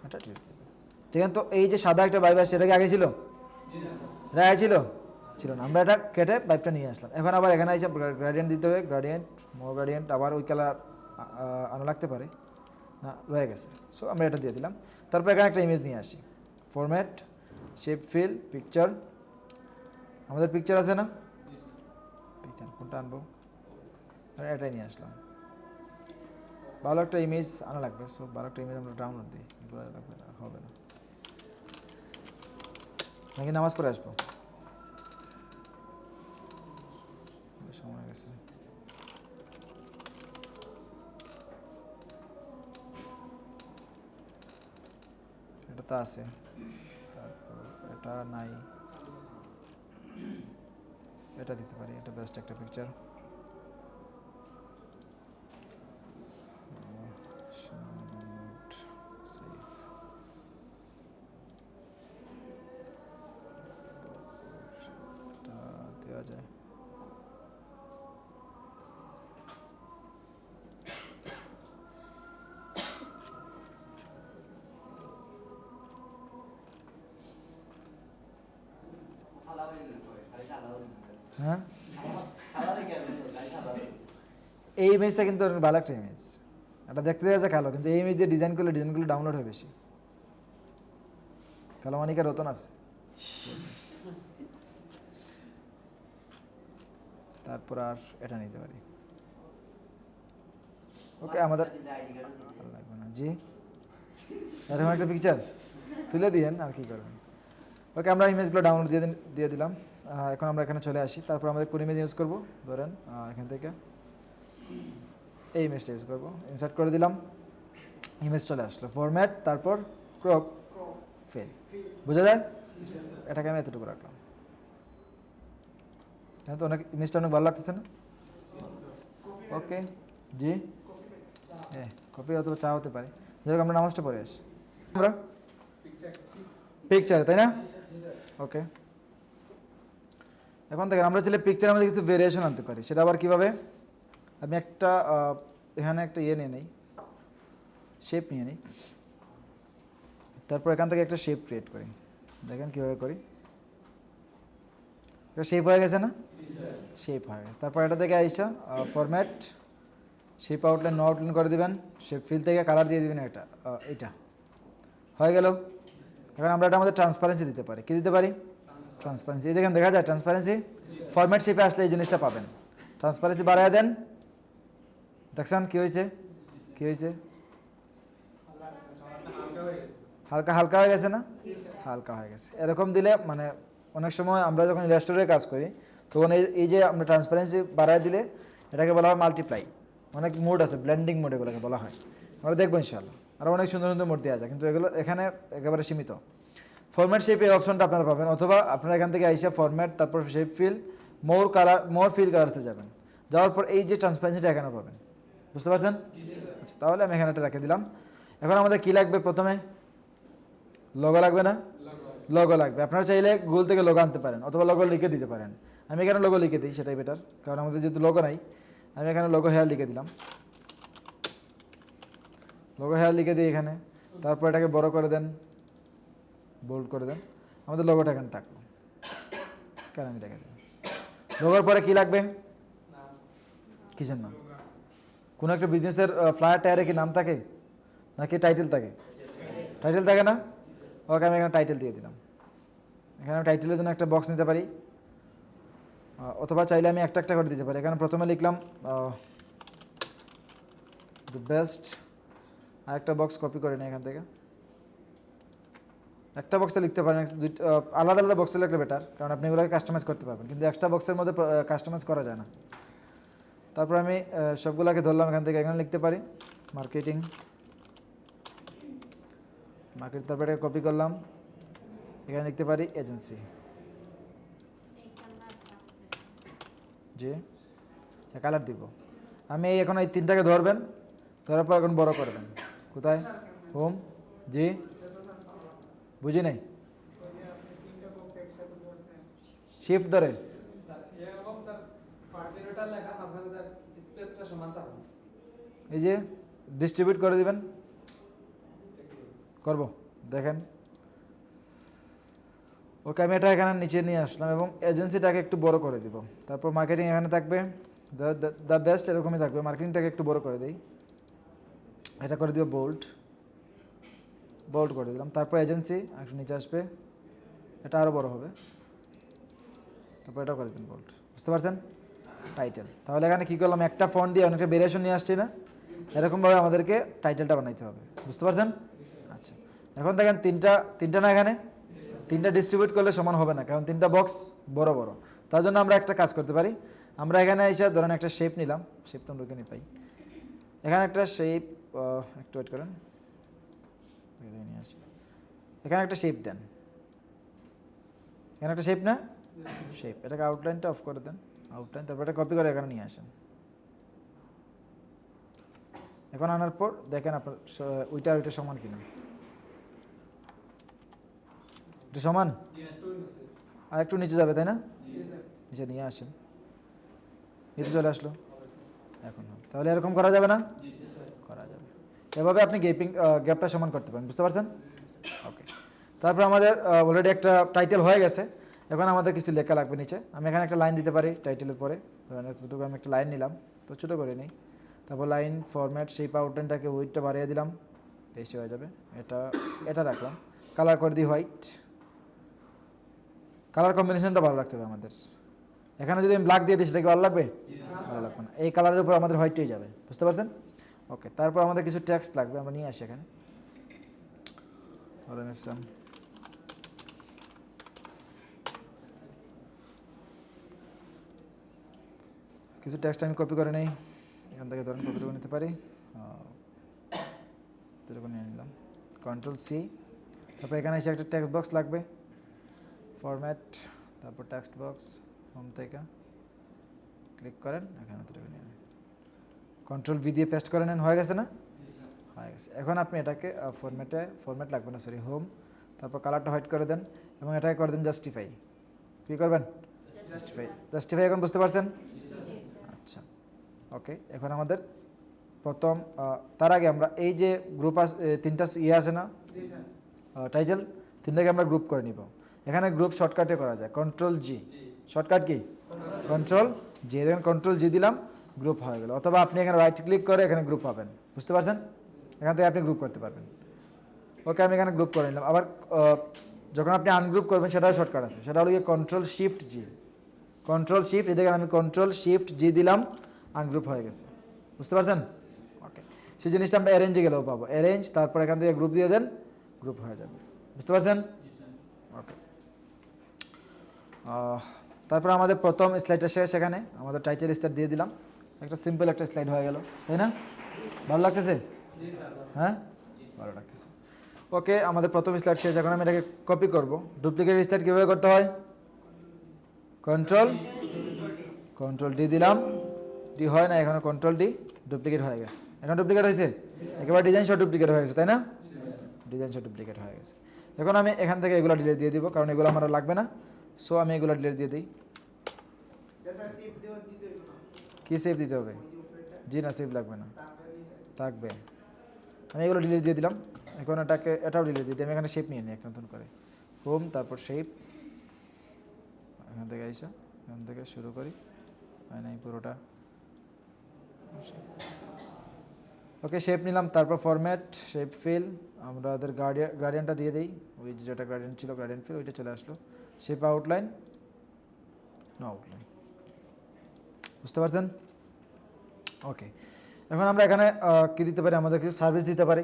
এটা ডিলিট দিয়ে দেন। ঠিক আছে? তো এই যে সাদা একটা বাইব আছে, সেটা কি আগে ছিল? এটা আগে ছিল না। আমরা এটা কেটে বাইবটা নিয়ে আসলাম। এখন আবার এখানে এসে গ্রেডিয়েন্ট দিতে হবে, গ্রেডিয়েন্ট, মোর গ্রেডিয়েন্ট, আবার ওই কালার আনা লাগতে পারে না, রয়ে গেছে। সো আমরা এটা দিয়ে দিলাম। তারপর এখানে একটা ইমেজ নিয়ে আসি, ফরম্যাট, শেপ ফিল, পিকচার। আমাদের পিকচার আছে না? পিকচার কোনটা আনবো? এটাই নিয়ে আসলাম। ভালো একটা ইমেজ আনা লাগবে। সো ভালো একটা ইমেজ আমরা ডাউনলোড দিই, এগুলো লাগবে না, হবে না। নাকি নামাজ পড়ে আসবো, সময় গেছে। এটা তো আছে, তারপর এটা নাই, এটা দিতে পারি, এটা বেস্ট একটা পিকচার। দেওয়া যায়। হ্যাঁ, এই ইমেজটা কিন্তু ভালো একটা ইমেজ, এটা দেখতে দেখা যায় কালো, কিন্তু এই ইমেজ দিয়ে ডিজাইনগুলো ডাউনলোড হয় বেশি। কালো মানিকার রতন আছে। তারপর আর এটা নিতে পারি। ওকে, আমাদের ভালো লাগবে না জি, এরকম একটা পিকচার তুলে দিয়েন, আর কি করবেন। ওকে, আমরা ইমেজগুলো ডাউনলোড দিয়ে দিলাম। এখন আমরা এখানে চলে আসি। তারপর আমাদের কোন ইমেজ ইউজ করবো, ধরেন এখান থেকে এই ইমেজটা ইউজ করবো। ইনসার্ট করে দিলাম, ইমেজ চলে আসলো, ফরম্যাট, তারপর ক্রপ ফিল। বোঝা যায়? এটাকে আমি এতটুকু রাখলাম। হ্যাঁ, তো ইমেজটা অনেক ভালো লাগতেছে না? ওকে জি, হ্যাঁ, কপি অথবা চা হতে পারে। যাই হোক, আমরা নামাজটা পড়ে আসি। আমরা পিকচার, তাই না? ওকে, এখন দেখেন আমরা চাইলে পিকচারের মধ্যে কিছু ভেরিয়েশন আনতে পারি। সেটা আবার কীভাবে? আমি একটা এখানে একটা নিয়ে নিই, শেপ নিয়ে নিই। তারপর এখান থেকে একটা শেপ ক্রিয়েট করি। দেখেন কীভাবে করি, এটা শেপ হয়ে গেছে না? শেপ হয়ে গেছে। তারপর এটা থেকে আইসা format, shape outline, no outline করে দিবেন। শেপ ফিল থেকে কালার দিয়ে দিবেন, এটা হয়ে গেল। এখন আমরা এটা আমাদের ট্রান্সপারেন্সি দিতে পারি। কি দিতে পারি? ট্রান্সপারেন্সি। এই দেখেন, দেখা যায় ট্রান্সপারেন্সি। ফরম্যাট শেপে আসলে এই জিনিসটা পাবেন। ট্রান্সপারেন্সি বাড়ায় দেন, দেখছেন কী হয়েছে? কী হয়েছে? হালকা হালকা হয়ে গেছে না? হালকা হয়ে গেছে। এরকম দিলে মানে অনেক সময় আমরা যখন ইলাস্ট্রেটরে কাজ করি, তখন এই যে আমরা ট্রান্সপারেন্সি বাড়ায় দিলে এটাকে বলা হয় মাল্টিপ্লাই। অনেক মোড আছে, ব্লেন্ডিং মোড এগুলোকে বলা হয়। আমরা দেখবো ইনশাআল্লাহ, আরও অনেক সুন্দর সুন্দর মোড দেওয়া যায়, কিন্তু এগুলো এখানে একেবারে সীমিত। ফরম্যাট শেপ এই অপশনটা আপনারা পাবেন, অথবা আপনারা এখান থেকে আইসা ফরম্যাট, তারপর শেপ ফিল, মোর ফিল কালারসে যাবেন। যাওয়ার পর এই যে ট্রান্সপারেন্সিটা এখানে পাবেন। বুঝতে পারছেন? তাহলে আমি এখানে এটা রেখে দিলাম। এখন আমাদের কি লাগবে? প্রথমে লোগো লাগবে না? লোগো লাগবে। আপনারা চাইলে গুগল থেকে লোগো আনতে পারেন, অথবা লোগো লিখে দিতে পারেন। আমি এখানে লোগো লিখে দিই, সেটাই বেটার, কারণ আমাদের যেহেতু লোগো নাই। আমি এখানে লোগো হেয়ার লিখে দিলাম, লোগো হেয়ার লিখে দিই এখানে। তারপর এটাকে বড় করে দেন, বোল্ড করে দেন, আমাদের লোগোটা এখানে থাকলো। কেন আমি লিখে দিলাম লোগোর পরে কি লাগবে? কিসের নাম? কোনো একটা বিজনেসের ফ্লায়ার টায়ারে কি নাম থাকে নাকি টাইটেল থাকে? টাইটেল থাকে না? ওকে, আমি এখানে টাইটেল দিয়ে দিলাম। এখানে আমি টাইটেলের জন্য একটা বক্স নিতে পারি, অথবা চাইলে আমি একটা একটা করে দিতে পারি। এখানে প্রথমে লিখলাম দ্য বেস্ট, আর একটা বক্স কপি করে নিই এখান থেকে। একটা বক্সে লিখতে পারেন, আলাদা আলাদা বক্সে লিখলে বেটার, কারণ আপনি এগুলোকে কাস্টমাইজ করতে পারবেন, কিন্তু একটা বক্সের মধ্যে কাস্টমাইজ করা যায় না। তারপর আমি সবগুলোকে ধরলাম এখান থেকে, এখানে লিখতে পারি মার্কেটিং, তারপর এটাকে কপি করলাম, এখানে লিখতে পারি এজেন্সি। জি, কালার দিব আমি। এখন এই তিনটাকে ধরবেন, ধরার পর এখন বড় করবেন। কোথায়? হোম। জি, বুঝি নাই। তিনটা বক্স একসাথে ধরছেন। শিফট ধরে এরকম স্যার পার্টিটা লেখা মাঝখানে স্যার স্পেসটা সমান থাকবে। এই যে ডিস্ট্রিবিউট করে দিবেন, করব দেখেন। ওকে, আমি এটা এখানে নিচে নিয়ে আসলাম এবং এজেন্সিটাকে একটু বড় করে দিব। তারপর মার্কেটিং এখানে থাকবে, দ্য বেস্ট এরকমই থাকবে। মার্কেটিংটাকে একটু বড় করে দিই, এটা করে দিব বোল্ড, বোল্ড করে দিলাম। তারপর এজেন্সি একটু নিচে আসবে, এটা আরও বড় হবে। তারপর এটা করে দিন বোল্ড, বুঝতে পারছেন? টাইটেল, তাহলে এখানে কী করলাম, একটা ফন্ট দিয়ে অনেকটা ভেরিয়েশন নিয়ে আসছি না? এরকমভাবে আমাদেরকে টাইটেলটা বানাইতে হবে, বুঝতে পারছেন? আচ্ছা, এখন দেখেন তিনটা না, এখানে তিনটা ডিস্ট্রিবিউট করলে সমান হবে না, কারণ তিনটা বক্স বড় বড়। তার জন্য আমরা একটা কাজ করতে পারি, আমরা এখানে এসে ধরেন একটা শেপ নিলাম, শেপ তো আমরা ওখানে পাই। এখানে একটা শেপ, একটু ওয়েট করেন, নিয়ে আসি। এখানে একটা শেপ দেন, এখানে একটা শেপ না, শেপ, এটাকে আউটলাইনটা অফ করে দেন, আউটলাইন। তারপর এটা কপি করে এখানে নিয়ে আসেন। এখন আনার পর দেখেন আপনার ওইটা আর ওইটা সমান কিনা। এটা সমান, আর একটু নিচে যাবে, তাই না? নিচে নিয়ে আসেন, নিচে চলে আসলো এখন। তাহলে এরকম করা যাবে না? করা যাবে। এভাবে আপনি গ্যাপটা সমান করতে পারেন, বুঝতে পারছেন? ওকে, তারপর আমাদের অলরেডি একটা টাইটেল হয়ে গেছে। এখন আমাদের কিছু লেখা লাগবে নিচে। আমি এখানে একটা লাইন দিতে পারি টাইটেলের পরে, ধরেন এতটুকু আমি একটা লাইন নিলাম, তো ছোটো করে নিই। তারপর লাইন, ফরম্যাট, শেপ, আউটলাইনটাকে উইডটা বাড়িয়ে দিলাম, বেশি হয়ে যাবে। এটা রাখলাম, কালার করে দিই হোয়াইট। কালার কম্বিনেশনটা ভালো রাখতে হবে আমাদের। এখানে যদি আমি ব্ল্যাক দিয়ে দিই, সেটা কি ভালো লাগবে? ভালো লাগবে না। এই কালারের উপর আমাদের হোয়াইটই যাবে, বুঝতে পারছেন? ওকে, তারপর আমাদের কিছু টেক্সট লাগবে, আমরা নিয়ে আসি এখানে। কিছু টেক্সট আমি কপি করে নেই, এখান থেকে ধরেন কতটুকু নিতে পারি, এতটুকু নিয়ে নিলাম। Ctrl+C, তারপর এখানে এসে একটা টেক্সট বক্স লাগবে, ফরম্যাট, তারপর টেক্সট বক্স, হোম থেকে ক্লিক করেন, এখানে এতটুকু নিয়ে নেন। Ctrl+V দিয়ে পেস্ট করে নেন, হয়ে গেছে না? হয়ে গেছে। এখন আপনি এটাকে ফরম্যাট লাগবে না, সরি, হোম, তারপর কালারটা হোয়াইট করে দেন এবং এটাকে করে দেন জাস্টিফাই। কী করবেন? জাস্টিফাই। এখন বুঝতে পারছেন? আচ্ছা, ওকে। এখন আমাদের প্রথম, তার আগে আমরা এই যে গ্রুপ তিনটা আছে না টাইটেল, তিনটাকে আমরা গ্রুপ করে নিব। এখানে গ্রুপ শর্টকাটে করা যায়, Ctrl+G। Shortcut key? Ctrl+G। দেখেন Ctrl+G দিলাম, গ্রুপ হয়ে গেল। অথবা আপনি এখানে রাইট ক্লিক করে এখানে গ্রুপ পাবেন, বুঝতে পারছেন? এখান থেকে আপনি গ্রুপ করতে পারবেন। ওকে, আমি এখানে গ্রুপ করে নিলাম। আবার যখন আপনি আনগ্রুপ করবেন, সেটাও শর্টকাট আছে, সেটা হলো গিয়ে Ctrl+Shift+G। Ctrl+Shift, দেখেন আমি Ctrl+Shift+G দিলাম, আনগ্রুপ হয়ে গেছে, বুঝতে পারছেন? ওকে, সেই জিনিসটা আমরা অ্যারেঞ্জে গেলেও পাবো। অ্যারেঞ্জ, তারপর এখান থেকে গ্রুপ দিয়ে দেন, গ্রুপ হয়ে যাবে, বুঝতে পারছেন? ওকে, তারপর আমাদের প্রথম স্লাইডটা শেষ। এখানে আমাদের টাইটেল স্টার দিয়ে দিলাম, একটা সিম্পল একটা স্লাইড হয়ে গেল, তাই না? ভালো লাগতেছে? হ্যাঁ, ভালো লাগতেছে। ওকে, আমাদের প্রথম স্লাইড শেষ। এখন আমি এটাকে কপি করব। ডুপ্লিকেট স্লাইড কীভাবে করতে হয়? Ctrl+D দিলাম, ডি হয় না, এখানে Ctrl+D, ডুপ্লিকেট হয়ে গেছে। এখন ডুপ্লিকেট হয়েছে, একেবারে ডিজাইন সহ ডুপ্লিকেট হয়ে গেছে, তাই না? ডিজাইন সহ ডুপ্লিকেট হয়ে গেছে। এখন আমি এখান থেকে এগুলো ডিলিট দিয়ে দিব, কারণ এগুলো আমার লাগবে না। সো আমি এগুলো ডিলিট দিয়ে দিই। কি সেভ দিতে হবে? ওই যে উপরেরটা জি না, সেভ লাগবে না, তারপরে থাকবে। আমি এগুলো ডিলিট দিয়ে দিলাম। এখন এটাও ডিলিট দিয়ে দিই। আমি এখানে শেপ নিয়ে নিই এক নতুন করে। হোম, তারপর শেপ, এখান থেকে আইসা এখান থেকে শুরু করি, হয় নাই পুরোটা। ওকে, শেপ নিলাম, তারপর ফরম্যাট, শেপ ফিল, আমাদের গ্রাডিয়েন্টটা দিয়ে দিই, ওই যেটা গ্রাডিয়েন্ট ছিল গ্রাডিয়েন্ট ফিল ওইটা চলে আসলো। শেপ আউটলাইন, নো আউটলাইন, বুঝতে পারছেন? ওকে, এখন আমরা এখানে কী দিতে পারি? আমাদের কিছু সার্ভিস দিতে পারি,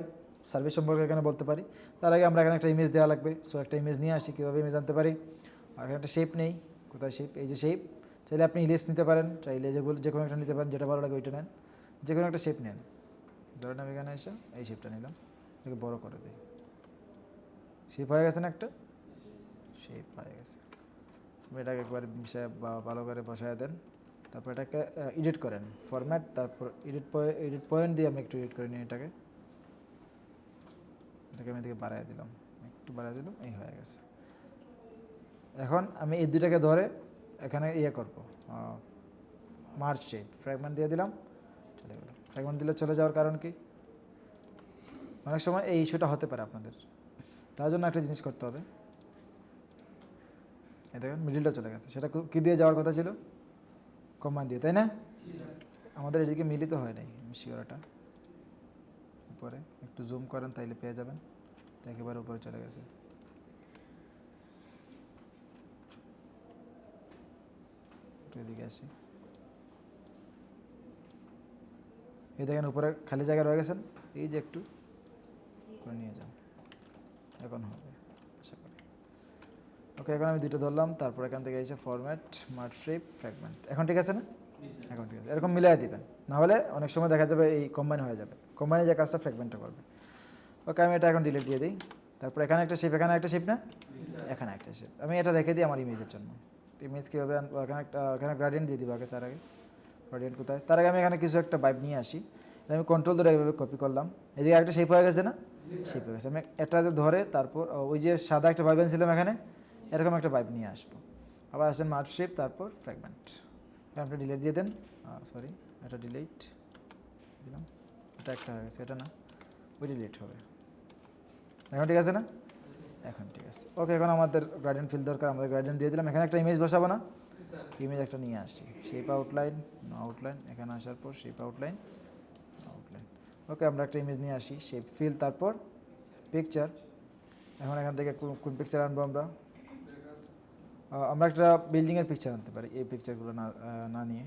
সার্ভিস সম্পর্কে এখানে বলতে পারি। তার আগে আমরা এখানে একটা ইমেজ দেওয়া লাগবে। সো একটা ইমেজ নিয়ে আসি, কীভাবে ইমেজ আনতে পারি। আর এখানে একটা শেপ নেই, কোথায় শেপ? এই যে শেপ। চাইলে আপনি ইলিপস নিতে পারেন, চাইলে যেগুলো যে কোনো একটা নিতে পারেন, যেটা ভালো লাগে ওইটা নেন, যে কোনো একটা শেপ নেন। ধরেন আমি এখানে এসে এই শেপটা নিলাম, এটাকে বড় করে দিই। শেপ হয়ে গেছে না একটা? শেপ হয়ে গেছে। এটাকে একবার মিশিয়ে বা ভালো করে বসায় দেন। তারপর এটাকে এডিট করেন, ফরম্যাট, তারপর এডিট পয়েন্ট দিয়ে আমি একটু এডিট করে নিই এটাকে আমি এদিকে বাড়াই দিলাম, একটু বাড়াই দিলাম, এই হয়ে গেছে। এখন আমি এই দুইটাকে ধরে এখানে ইয়ে করবো, মার্জ শেপ, ফ্র্যাগমেন্ট দিয়ে দিলাম, চলে গেল। ফ্র্যাগমেন্ট দিলে চলে যাওয়ার কারণ কি? অনেক সময় এই ইস্যুটা হতে পারে আপনাদের, তার জন্য একটা জিনিস করতে হবে। এই দেখেন মিডিলটা চলে গেছে, সেটা কী দিয়ে যাওয়ার কথা ছিল? কম্বাইন দিয়ে, তাই না? আমাদের এদিকে মিলিত হয় নাই, আমি শিওর। এটা উপরে একটু জুম করেন, তাইলে পেয়ে যাবেন। একেবারে উপরে চলে গেছে। একটু এদিকে আসি, এই দেখেন উপরে খালি জায়গা রয়ে গেছেন, এই যে একটু করে নিয়ে যান, এখন হবে আশা করি। ওকে, এখন আমি দুটো ধরলাম, তারপর এখান থেকে এসে ফরম্যাট, মার্জ শেপ, ফ্র্যাগমেন্ট। এখন ঠিক আছে না? এখন ঠিক আছে। এরকম মিলাই দিবেন, না হলে অনেক সময় দেখা যাবে এই কম্বাইন হয়ে যাবে। কম্বাইনে যে কাজটা ফ্র্যাগমেন্টটা করবে। ওকে, আমি এটা এখন ডিলিট দিয়ে দিই। তারপর এখানে একটা শেপ, এখানে একটা শেপ, না এখানে একটা শেপ। আমি এটা রেখে দিই আমার ইমেজের জন্য। ইমেজ কীভাবে এখানে গ্রাডিয়েন্ট দিয়ে দিব আগে। তার আগে গ্রাডিয়েন্ট কোথায়? তার আগে আমি এখানে কিছু একটা ভাইব নিয়ে আসি। আমি কন্ট্রোল ধরে এইভাবে কপি করলাম, এদিকে একটা শেপ হয়ে গেছে না? শেপ হয়ে গেছে। আমি এটাতে ধরে তারপর ওই যে সাদা একটা ভাইব এনেছিলাম এখানে, এরকম একটা ভাইব নিয়ে আসবো। আবার আসেন মার্জ শেপ, তারপর ফ্র্যাগমেন্ট। আপনি ডিলিট দিয়ে দেন, সরি এটা ডিলিট দিলাম, এটা একটা হয়ে গেছে, এটা না, ওই ডিলিট হবে। এখন ঠিক আছে না? এখন ঠিক আছে। ওকে, এখন আমাদের গ্রাডিয়েন্ট ফিল দরকার, আমাদের গ্রাডিয়েন্ট দিয়ে দিলাম। এখানে একটা ইমেজ বসাবো না? ইমেজ একটা নিয়ে আসি, শেপ আউটলাইন, নো আউটলাইন। এখানে আসার পর শেপ আউটলাইন, আউটলাইন। ওকে, আমরা একটা ইমেজ নিয়ে আসি, শেপ ফিল, তারপর পিকচার। এখন এখান থেকে কোন পিকচার আনবো আমরা? আমরা একটা বিল্ডিংয়ের পিকচার আনতে পারি, এই পিকচারগুলো না নিয়ে।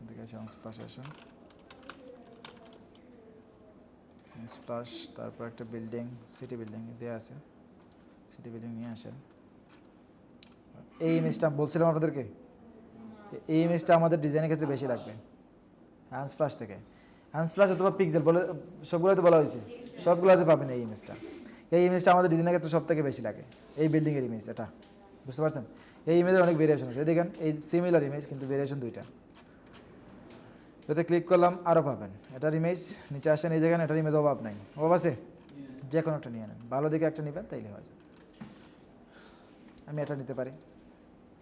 দেখে আসি ফ্লাশ আসেন, ফ্লাশ, তারপর একটা বিল্ডিং, সিটি বিল্ডিং দেওয়া আছে, সিটি বিল্ডিং নিয়ে আসেন। এই ইমেজটা বলছিলাম আপনাদেরকে, এই ইমেজটা আমাদের ডিজাইনের ক্ষেত্রে বেশি লাগবে হ্যান্ডস ফ্লাশ থেকে। হ্যান্ডস ফ্লাশ অথবা পিক্সেল বলে সবগুলোতে বলা হয়েছে, সবগুলোতে পাবেন এই ইমেজটা। এই ইমেজটা আমাদের ডিজাইনের ক্ষেত্রে সব থেকে বেশি লাগে, এই বিল্ডিংয়ের ইমেজ। এটা বুঝতে পারছেন? এই ইমেজের অনেক ভেরিয়েশন আছে, দেখেন এই সিমিলার ইমেজ কিন্তু ভেরিয়েশন দুইটা। এতে ক্লিক করলাম, আরও পাবেন। এটার ইমেজ নিচে আসেন, এই দেখেন এটার ইমেজ অভাব নাই, অভাব আছে, যে কোনো একটা নিয়ে নেন, ভালো দিকে একটা নেবেন তাইলে হয়ে যাবে। আমি এটা নিতে পারি,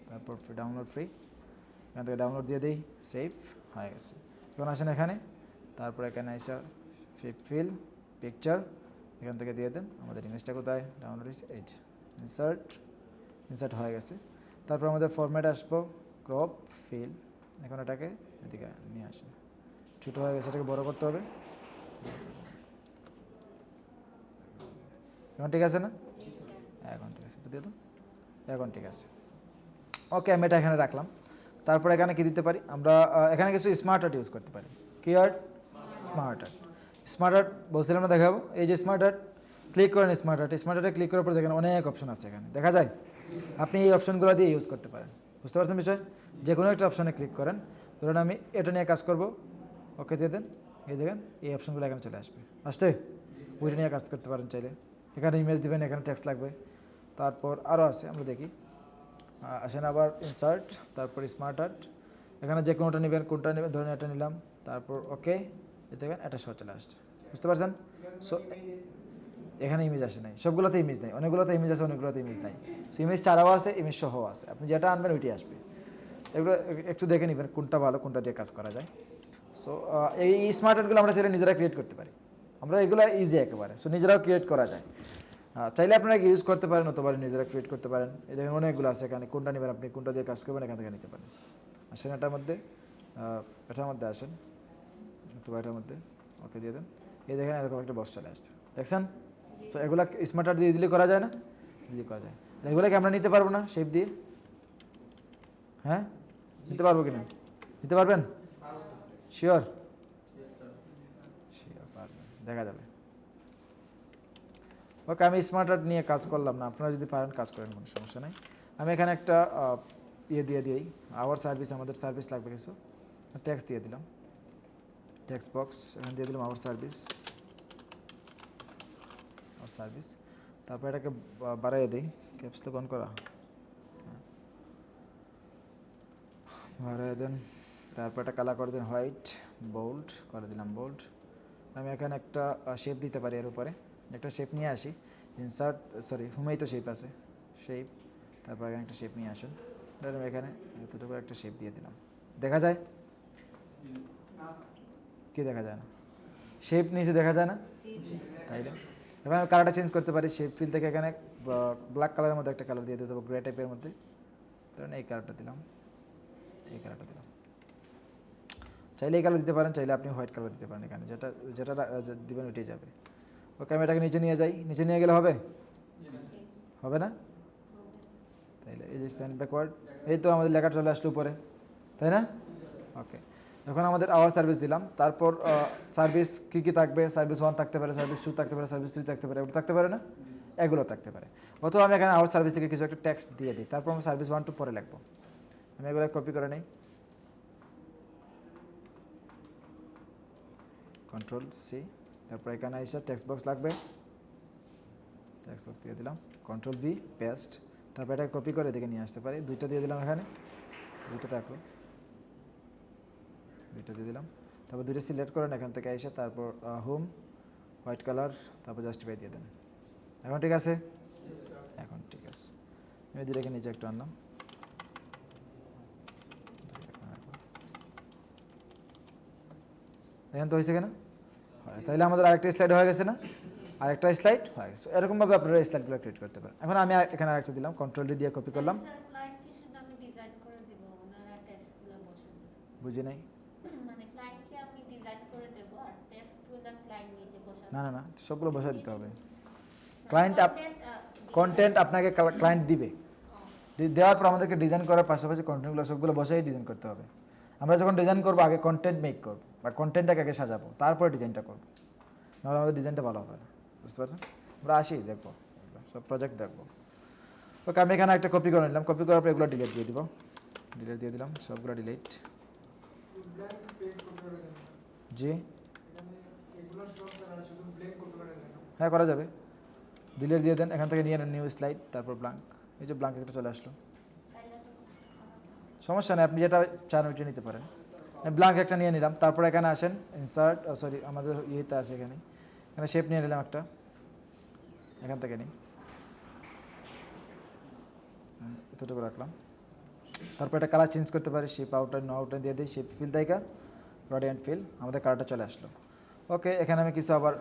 তারপর ডাউনলোড ফ্রি, এখান থেকে ডাউনলোড দিয়ে দিই, সেভ হয়ে গেছে। এখন আসেন এখানে, তারপর এখানে এসে শেপ ফিল, পিকচার, এখান থেকে দিয়ে দেন। আমাদের ইমেজটা কোথায়? ডাউনলোড হয়েছে, এই ইনসার্ট হয়ে গেছে। তারপর আমাদের ফরম্যাট আসবো, ক্রপ, ফিল। এখন এটাকে এদিকে নিয়ে আসেন, ছোটো হয়ে গেছে, এটাকে বড় করতে হবে। এখন ঠিক আছে না? এখন ঠিক আছে, এটা দিয়ে দাও। এখন ঠিক আছে। ওকে, আমি এটা এখানে রাখলাম। তারপর এখানে কি দিতে পারি আমরা? এখানে কিছু স্মার্ট আর্ট ইউজ করতে পারি। কি art? Smart art. Smart art বলছিলাম না, দেখাবো। এই যে স্মার্ট আর্ট, ক্লিক করেন স্মার্ট আর্ট। স্মার্ট আর্টে ক্লিক করার পর দেখেন অনেক অপশন আছে এখানে, দেখা যায়। আপনি এই অপশনগুলো দিয়ে ইউজ করতে পারেন, বুঝতে পারছেন বিষয়? যে কোনো একটা অপশনে ক্লিক করেন। ধরুন আমি এটা নিয়ে কাজ করব, ওকে দিয়ে দেন। এই দেখেন এই অপশনগুলো এখানে চলে আসবে, আসছে। ওইটা নিয়ে কাজ করতে পারেন চাইলে। এখানে ইমেজ দিবেন, এখানে টেক্সট লাগবে। তারপর আরও আছে, আমরা দেখি। আসেন আবার ইনসার্ট, তারপর স্মার্ট আর্ট। এখানে যে কোনোটা নেবেন, কোনটা নেবেন, ধরুন এটা নিলাম। তারপর ওকে, দেখেন এটা সহ চলে আসছে, বুঝতে পারছেন? সো এখানে ইমেজ আসে নাই, সবগুলোতে ইমেজ নাই, অনেকগুলোতে ইমেজ আছে, অনেকগুলোতে ইমেজ নাই। সো ইমেজ ছাড়াও আছে, ইমেজ সহ আছে। আপনি যেটা আনবেন ওইটাই আসবে। এগুলো একটু দেখে নেবেন কোনটা ভালো, কোনটা দিয়ে কাজ করা যায়। সো এই স্মার্ট আর্টগুলো আমরা চাইলে নিজেরা ক্রিয়েট করতে পারি, আমরা এগুলো ইজি একেবারে, সো নিজেরাও ক্রিয়েট করা যায়। চাইলে আপনারা ইউজ করতে পারেন, অথবা নিজেরা ক্রিয়েট করতে পারেন। এই দেখেন অনেকগুলো আছে এখানে, কোনটা নেবেন আপনি, কোনটা দিয়ে কাজ করবেন এখান থেকে নিতে পারেন। আসেন এটার মধ্যে আসেন, অথবা এটার মধ্যে ওকে দিয়ে দেন। এই দেখেন এরকম একটা বক্স চলে আসছে, দেখছেন? সো এগুলো স্মার্ট আর্ট দিয়ে দিলে করা যায় না? জি করা যায়। এগুলোকে আমরা নিতে পারবো না শেপ দিয়ে? হ্যাঁ নিতে পারবো কিনা? নিতে পারবেন? শিওর? শিওর পারবেন, দেখা যাবে। ওকে, আমি স্মার্ট আর্ট নিয়ে কাজ করলাম না, আপনারা যদি পারেন কাজ করেন, কোনো সমস্যা নেই। আমি এখানে একটা দিয়ে দিই, আওয়ার সার্ভিস, আমাদের সার্ভিস লাগবে কিছু, ট্যাক্স দিয়ে দিলাম, ট্যাক্স বক্স এখানে দিয়ে দিলাম আওয়ার সার্ভিস, তারপর এটাকে বাড়াইয়ে দিই, ক্যাপস তো অন করা, বাড়াইয়ে দেন। তারপর একটা কালার করে দেন হোয়াইট, বোল্ড করে দিলাম, বোল্ড। আমি এখানে একটা শেপ দিতে পারি, এর উপরে একটা শেপ নিয়ে আসি, ইনসার্ট, হোমেই তো শেপ আছে, শেপ, তারপর এখানে একটা শেপ নিয়ে আসেন, ধরুন এখানে এতটুকু একটা শেপ দিয়ে দিলাম, দেখা যায় কি? দেখা যায় না, শেপ নিচে দেখা যায় না, তাইলে এবার আমি কালারটা চেঞ্জ করতে পারি, শেপ ফিল থেকে এখানে ব্ল্যাক কালারের মধ্যে একটা কালার দিয়ে দিতে হবে, গ্রে টাইপের মধ্যে, ধরুন এই কালারটা দিলাম, এই কালারটা দিলাম। চাইলে এই কালার দিতে পারেন, চাইলে আপনি হোয়াইট কালার দিতে পারেন, এখানে যেটা যেটা দিবেন ওইটাই যাবে। ওকে, আমি এটাকে নিচে নিয়ে যাই, নিচে নিয়ে গেলে হবে? হবে না? তাইলে এই যে স্ট্যান্ড ব্যাকওয়ার্ড, এই তো আমাদের লেখা চলে আসলো উপরে, তাই না? ওকে, এখন আমাদের আওয়ার সার্ভিস দিলাম, তারপর সার্ভিস কী কী থাকবে? সার্ভিস 1 থাকতে পারে, সার্ভিস 2 থাকতে পারে, সার্ভিস 3 থাকতে পারে, এগুলো থাকতে পারে না? এগুলো থাকতে পারে। অথবা আমি এখানে আওয়ার সার্ভিস থেকে কিছু একটা টেক্সট দিয়ে দিই, তারপর আমি সার্ভিস 1 2 পরে লিখবো। আমি এগুলো কপি করে নিই, কন্ট্রোল সি, তারপর এখানে এসে টেক্সট বক্স লাগবে, টেক্সট বক্স দিয়ে দিলাম, কন্ট্রোল ভি, পেস্ট। তারপর এটা কপি করে এদিকে নিয়ে আসতে পারি, দুইটা দিয়ে দিলাম, এখানে দুইটা থাকলো, দুইটা দিয়ে দিলাম। তারপর দুইটা সিলেক্ট করেন এখান থেকে এসে, তারপর হোম, হোয়াইট কালার, তারপর জাস্টিফাই দিয়ে দেন। এখন ঠিক আছে? এখন ঠিক আছে। আমি দুইটাকে নিচে একটু আনলাম, দেখেন তো হয়েছে কিনা? হয়, তাহলে আমাদের আরেকটা স্লাইড হয়ে গেছে না? আরেকটা স্লাইড হয়ে গেছে। এরকমভাবে আপনারা স্লাইডগুলো ক্রিয়েট করতে পারেন। এখন আমি এখানে আরেকটা দিলাম, কন্ট্রোল ডি দিয়ে কপি করলাম। ক্লায়েন্ট কি শুধু আমি ডিজাইন করে দিব, ওনারা টেস্টগুলো বসাবে? বুঝি নাই। মানে ক্লায়েন্টকে আমি ডিজাইন করে দেব আর টেস্টগুলো ক্লায়েন্ট নিজে বসাবে? না না না, সবগুলো বসায় দিতে হবে। ক্লায়েন্ট কন্টেন্ট আপনাকে ক্লায়েন্ট দিবে, দেওয়ার পর আমাদেরকে ডিজাইন করার পাশাপাশি কন্টেন্টগুলো সবগুলো বসাই ডিজাইন করতে হবে। আমরা যখন ডিজাইন করবো আগে কন্টেন্ট মেক করবো, বা কন্টেন্টটাকে আগে সাজাবো, তারপরে ডিজাইনটা করবো, নাহলে আমাদের ডিজাইনটা ভালো হবে না। বুঝতে পারছেন? আমরা আসি, দেখবো সব প্রজেক্ট দেখবো। ওকে, আমি এখানে একটা কপি করে নিলাম, কপি করার পর এগুলো ডিলিট দিয়ে দিব, ডিলিট দিয়ে দিলাম, সবগুলো ডিলিট। জি হ্যাঁ, করা যাবে, ডিলিট দিয়ে দেন, এখান থেকে নিয়ে নেন নিউ স্লাইড, তারপর ব্ল্যাঙ্ক, এই যে ব্ল্যাঙ্ক একটা চলে আসলো, সমস্যা নেই, আপনি যেটা চান ওইটা নিতে পারেন। আমি ব্ল্যাঙ্ক একটা নিয়ে নিলাম, তারপর এখানে আসেন ইনসার্ট, আমাদের ইয়েতে আছে এখানে, এখানে শেপ নিয়ে নিলাম একটা, এখান থেকে নিই, এতটুকু রাখলাম। তারপর একটা কালার চেঞ্জ করতে পারি, শেপ আউটলাইন নো আউটলাইন দিয়ে দিই, শেপ ফিল থেকে গ্রেডিয়েন্ট ফিল, আমাদের কালারটা চলে আসলো। ওকে, এখানে আমি কিছু আবার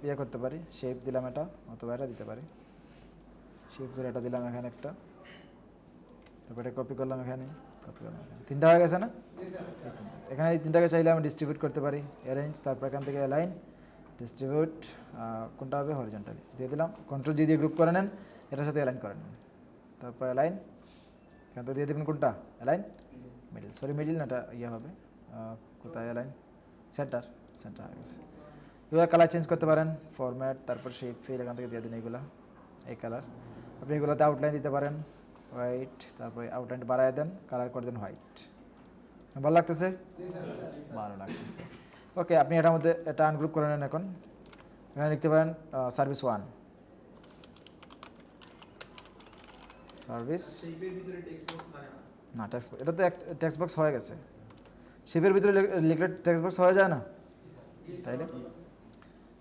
ইয়ে করতে পারি, শেপ দিলাম এটা, অথবা এটা দিতে পারি, শেপ ধরে এটা দিলাম এখানে একটা, তারপর এটা কপি করলাম, এখানে কপি করলাম, তিনটা হয়ে গেছে না? এখানে এই তিনটাকে চাইলে আমি ডিস্ট্রিবিউট করতে পারি, অ্যারেঞ্জ, তারপর এখান থেকে অ্যালাইন, ডিস্ট্রিবিউট, কোনটা হবে হরিজন্টালি দিয়ে দিলাম, কন্ট্রোল জি দিয়ে গ্রুপ করে নেন, এটার সাথে অ্যালাইন করে নেন, তারপর অ্যালাইন, এখান থেকে দিয়ে দেবেন কোনটা, অ্যালাইন মিডিল, মিডিল না, এটা ইয়ে হবে, কোথায় অ্যালাইন, সেন্টার হয়ে গেছে। এগুলো কালার চেঞ্জ করতে পারেন, ফরম্যাট, তারপর শেপ ফিল, এখান থেকে দিয়ে দিন এগুলো, এই কালার। আপনি এগুলোতে আউটলাইন দিতে পারেন হোয়াইট, তারপরে আউটলাইন বাড়ায় দেন, কালার করে দেন হোয়াইট। ভালো লাগতেছে? ভালো লাগতেছে। ওকে, আপনি এটার মধ্যে এটা আনগ্রুপ করে নেন। এখন এখানে লিখতে পারেন সার্ভিস 1, সার্ভিস না, টেক্সট, এটা তো টেক্সট বক্স হয়ে গেছে, শেপের ভিতরে লিখলে টেক্সট বক্স হয়ে যায় না, তাইলে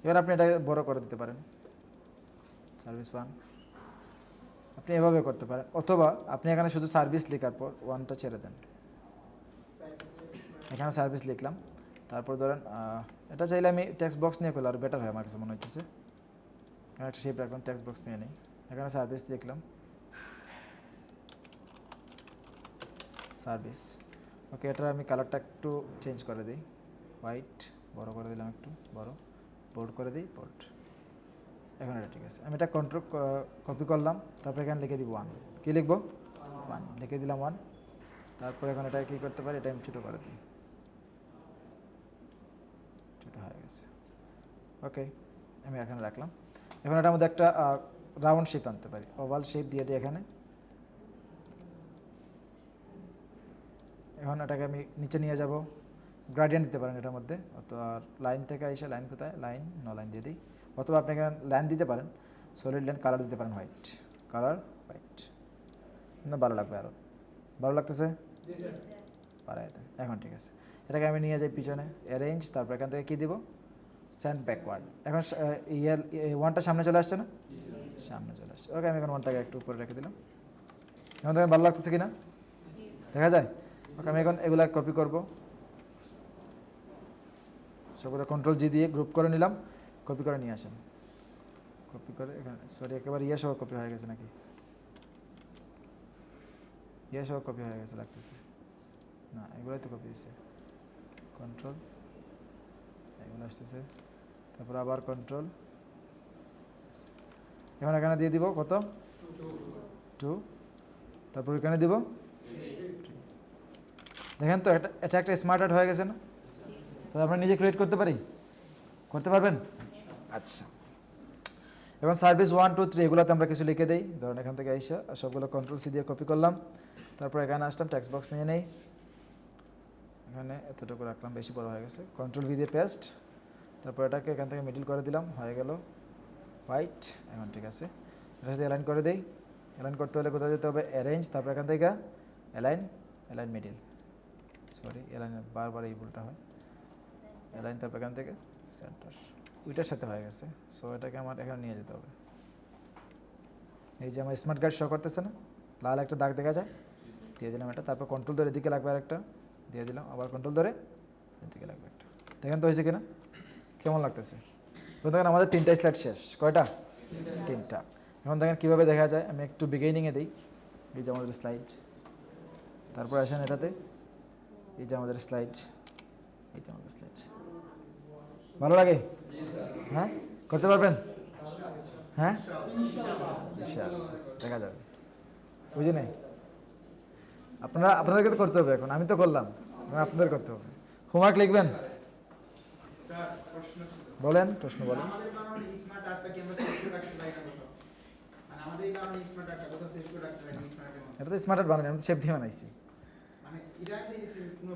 এবার আপনি এটা বড় করে দিতে পারেন, সার্ভিস 1, আপনি এভাবে করতে পারেন, অথবা আপনি এখানে শুধু সার্ভিস লেখার পর 1টা ছেড়ে দেন, এখানে সার্ভিস লিখলাম, তারপর ধরেন এটা চাইলে আমি টেক্সট বক্স নিয়ে করলে আর বেটার হয় আমার কাছে মনে হচ্ছে। এখানে একটা শেপ রাখলাম, টেক্সট বক্স নিয়ে নিই, এখানে সার্ভিস লিখলাম, সার্ভিস। ওকে, এটার আমি কালারটা একটু চেঞ্জ করে দিই, হোয়াইট, বড় করে দিলাম, একটু বড়, বোল্ড করে দিই, বোল্ড। এখন এটা ঠিক আছে। আমি এটা কন্ট্রোল কপি করলাম, তারপর এখানে লিখে দিব 1। কী লিখবো? 1 লিখে দিলাম 1। তারপর এখন এটা কী করতে পারি, এটা আমি ছোটো করে দিই, ছোটো হয়ে গেছে। ওকে, আমি এখানে রাখলাম। এখন এটার মধ্যে একটা রাউন্ড শেপ আনতে পারি, ওভাল শেপ দিয়ে দিই এখানে। এখন এটাকে আমি নিচে নিয়ে যাব, গ্রাডিয়েন্ট দিতে পারেন এটার মধ্যে, অথবা লাইন থেকে এসে লাইন কোথায়, লাইন লাইন দিয়ে দিই, অথবা আপনি এখানে লাইন দিতে পারেন, সলিড লাইন, কালার দিতে পারেন হোয়াইট, কালার হোয়াইট, কিন্তু ভালো লাগবে আরও। ভালো লাগতেছে? পারাই দেন। এখন ঠিক আছে, এটাকে আমি নিয়ে যাই পিছনে, অ্যারেঞ্জ, তারপর এখান থেকে কী দিব, সেন্ড ব্যাকওয়ার্ড। এখন ইয়ার 1টা সামনে চলে আসছে না? সামনে চলে আসছে। ওকে, আমি এখন 1টাকে একটু উপরে রেখে দিলাম। এখন দেখেন ভালো লাগতেছে কি না, দেখা যায়? ওকে, আমি এখন এগুলা কপি করব, সবগুলো কন্ট্রোল জি দিয়ে গ্রুপ করে নিলাম, কপি করে নিয়ে আসেন, কপি করে এখানে, সরি একেবারে সহ কপি হয়ে গেছে নাকি, সহ কপি হয়ে গেছে লাগতেছে না, এগুলোই তো কপি হয়েছে। কন্ট্রোল, এগুলো আসতেছে, তারপর আবার কন্ট্রোল, এখন এখানে দিয়ে দিব কত, 2, তারপর এখানে দিব 3। দেখেন তো এটা একটা স্মার্ট আর্ট হয়ে গেছে না? তাহলে আমরা নিজে ক্রিয়েট করতে পারি, করতে পারবেন? আচ্ছা, এখন সার্ভিস 1 2 3 এগুলোতে আমরা কিছু লিখে দিই। ধরুন এখান থেকে আইসা সবগুলো কন্ট্রোল সি দিয়ে কপি করলাম, তারপর এখানে আসলাম, টেক্সট বক্স নিয়ে নেই, এখানে এতটুকু রাখলাম, বেশি বড় হয়ে গেছে, কন্ট্রোল ভি দিয়ে পেস্ট, তারপর এটাকে এখান থেকে মিডল করে দিলাম, হয়ে গেল হোয়াইট। এখন ঠিক আছে, এটার সাথে অ্যালাইন করে দেই। অ্যালাইন করতে হলে কোথায় যেতে হবে, অ্যারেঞ্জ, তারপর এখান থেকে align, align middle, sorry align বারবার এই ভুলটা হয়, অ্যালাইন, তারপর এখান থেকে সেন্টার, ওইটার সাথে হয়ে গেছে। সো এটাকে আমার এখানে নিয়ে যেতে হবে। এই যে আমার স্মার্ট কার্ড শো করতেছে না, লাল একটা দাগ দেখা যায়, দিয়ে দিলাম এটা, তারপর কন্ট্রোল ধরে এদিকে লাগবে আরেকটা, দিয়ে দিলাম, আবার কন্ট্রোল ধরে এদিকে লাগবে একটা। দেখেন তো হয়েছে কিনা, কেমন লাগতেছে? দেখেন আমাদের 3টা স্লাইড শেষ, কয়টা? 3টা। এখন দেখেন কীভাবে দেখা যায়, আমি একটু বিগিনিংয়ে দিই, এই যে আমাদের স্লাইড, তারপর আসেন এটাতে, এই যে আমাদের স্লাইড, এই যে আমাদের স্লাইড। ভালো লাগে? হ্যাঁ, করতে পারবেন? হ্যাঁ, দেখা যাবে, বুঝি নাই? আপনাদেরকে তো করতে হবে, এখন আমি তো করলাম, আপনাদের করতে হবে। হোমওয়ার্ক লিখবেন? বলেন, প্রশ্ন বলেন। আমাদের কারণে স্মার্ট আর্টটা কি আমরা সেভ করে রাখতে পারি না কোথাও? মানে আমাদের কারণে স্মার্ট আর্টটা কোথাও সেভ করে রাখতে পারি না স্মার্ট আর্টের মধ্যে? এটা তো স্মার্ট আর্ট বানাই, আমি তো শেপ দিয়ে বানাইছি, মানে এটা একটা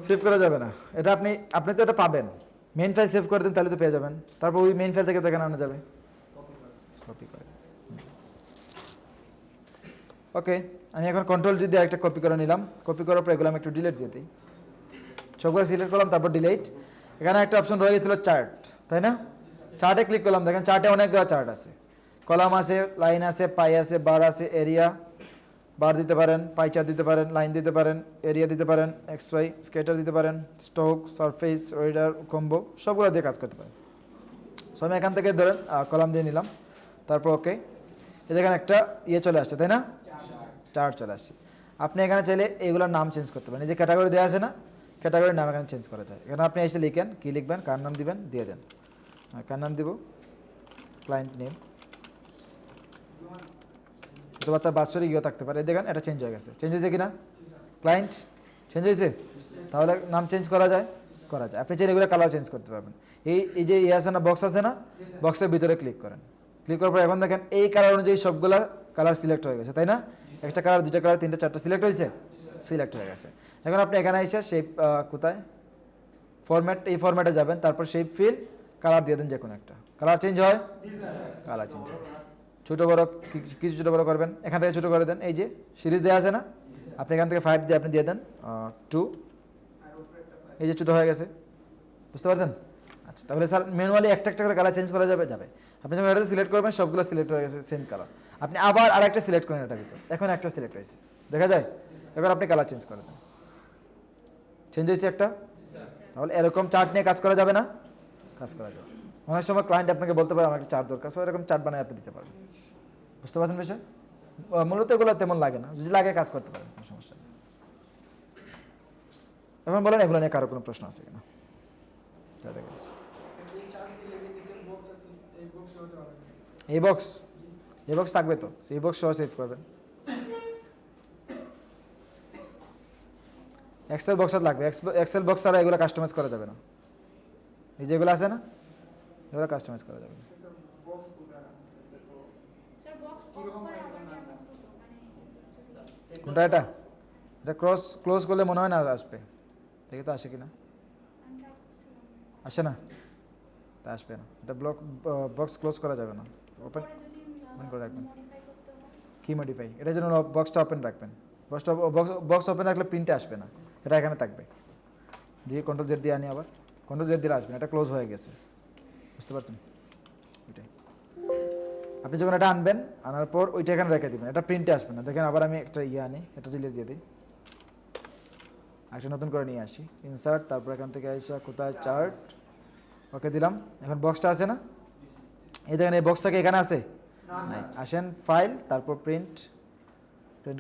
সেভ করা যাবে না। এটা আপনি তো এটা পাবেন, মেইন ফাইল সেভ করে দিন, তাহলে তো পেয়ে যাবেন, তারপর ওই মেইন ফাইল থেকে তো এখানে আনা যাবে, কপি করে। ওকে, আমি এখন কন্ট্রোল জি দিয়ে একটা কপি করে নিলাম, কপি করার পর এগুলো আমি একটু ডিলিট দিয়ে দিই, সবগুলো সিলেক্ট করলাম, তারপর ডিলিট। এখানে একটা অপশন রয়ে গেছিলো চার্ট, তাই না? চার্টে ক্লিক করলাম, দেখেন চার্টে অনেকগুলো চার্ট আছে, কলাম আছে, লাইন আছে, পাই আছে, বার আছে, এরিয়া, বার দিতে পারেন, পাই চার্ট দিতে পারেন, লাইন দিতে পারেন, এরিয়া দিতে পারেন, এক্স ওয়াই স্কেটার দিতে পারেন, স্টক, সারফেস, ওয়েডার, কম্বো, সবগুলো দিয়ে কাজ করতে পারেন। সো আমি এখান থেকে ধরেন কলাম দিয়ে নিলাম, তারপর ওকে, এখানে একটা চলে আসছে, তাই না? চার্ট চলে আসছে। আপনি এখানে চাইলে এইগুলোর নাম চেঞ্জ করতে পারেন, এই যে ক্যাটাগরি দেওয়া আছে না, ক্যাটাগরির নাম এখানে চেঞ্জ করা যায়। এখানে আপনি এসে লিখেন, কী লিখবেন, কার নাম দিবেন, দিয়ে দেন, কার নাম দিব, ক্লায়েন্ট নেম, অথবা তার বাৎসরিক থাকতে পারে। দেখেন এটা চেঞ্জ হয়ে গেছে, চেঞ্জ হয়েছে কি না? ক্লায়েন্ট চেঞ্জ হয়েছে, তাহলে নাম চেঞ্জ করা যায়, করা যায়। আপনি চাইলে এগুলো কালার চেঞ্জ করতে পারবেন। এই যে আছে না, বক্স আছে না, বক্সের ভিতরে ক্লিক করেন, ক্লিক করার পর এখন দেখেন এই কালার অনুযায়ী সবগুলা কালার সিলেক্ট হয়ে গেছে, তাই না? একটা কালার, দুটা কালার, 3টা 4টা সিলেক্ট হয়েছে, সিলেক্ট হয়ে গেছে। এখন আপনি এখানে এসে শেপ, কোথায় ফরম্যাট, এই ফরম্যাটে যাবেন, তারপর শেপ ফিল, কালার দিয়ে দেন, যে কোনো একটা কালার চেঞ্জ হয়, কালার চেঞ্জ হয়। ছোটো বড়ো কিছু ছোটো বড়ো করবেন, এখান থেকে ছোটো করে দেন, এই যে সিরিজ দেওয়া আছে না, আপনি এখান থেকে 5 দিয়ে আপনি দিয়ে দেন 2, এই যে ছোটো হয়ে গেছে, বুঝতে পারছেন? আচ্ছা, তাহলে স্যার ম্যানুয়ালি একটা একটা করে কালার চেঞ্জ করা যাবে, যাবে। আপনি যখন এটাতে সিলেক্ট করবেন, সবগুলো সিলেক্ট হয়ে গেছে সেম কালার, আপনি আবার আরেকটা সিলেক্ট করেন এটার ভিতর, এখন একটা সিলেক্ট হয়েছে, দেখা যায়? এবার আপনি কালার চেঞ্জ করে দেন, চেঞ্জ হয়েছে একটা, তাহলে এরকম চার্ট নিয়ে কাজ করা যাবে না? কাজ করা যাবে। অনেক সময় ক্লায়েন্ট আপনাকে বলতে পারে আমার একটা চার্ট দরকার, সো এরকম চার্ট বানিয়ে আপনি দিতে পারবেন। বুঝতে পারছেন বিষয়? মূলত এগুলো তেমন লাগে না, যদি লাগে কাজ করতে পারেন, কোনো সমস্যা নেই। এখন বলেন এগুলো নিয়ে কারো কোনো প্রশ্ন আছে কিনা? এই বক্স থাকবে তো, এই বক্স সহ সেভ করবেন। এক্সেল বক্স লাগবে, এক্সেল বক্স ছাড়া এগুলো কাস্টমাইজ করা যাবে না। এই যেগুলো আছে না, এগুলো কাস্টমাইজ করা যাবে না। স্যার বক্স অফ করে আবার ক্যান্সেল করব মানে কোনটা এটা? এটা ক্লোজ করলে মনে হয় না আর আসবে, দেখি তো আসে কিনা। আমি ট্রাই করছিলাম। আসে না, এটা আসবে না। এটা বক্স ক্লোজ করা যাবে না, ওপেন পরে যদি ওপেন করে রাখবেন। মডিফাই করতে হয় কি মডিফাই? এটার জন্য বক্সটা ওপেন রাখবেন। বক্স ওপেন রাখলে প্রিন্টে আসবে না, এটা এখানে থাকবে। দিয়ে কন্ট্রোল জেড দিয়ে আনি, আবার কন্ট্রোল জেড দিলে আসবে না, এটা ক্লোজ হয়ে গেছে। বুঝতে পারছেন? ওইটাই আপনি যখন এটা আনবেন, আনার পর ওইটা এখানে রেখে দিবেন, এটা প্রিন্টে আসবে না। দেখেন আবার আমি একটা আনি, এটা ডিলিট দিয়ে দিই, একটা নতুন করে নিয়ে আসি, ইনসার্ট, তারপর এখান থেকে আসা কোথায় চার্ট, ওকে দিলাম। এখন বক্সটা আছে না, এই দেখেন এই বক্সটাকে এখানে আছে নাই, আসেন ফাইল, তারপর প্রিন্ট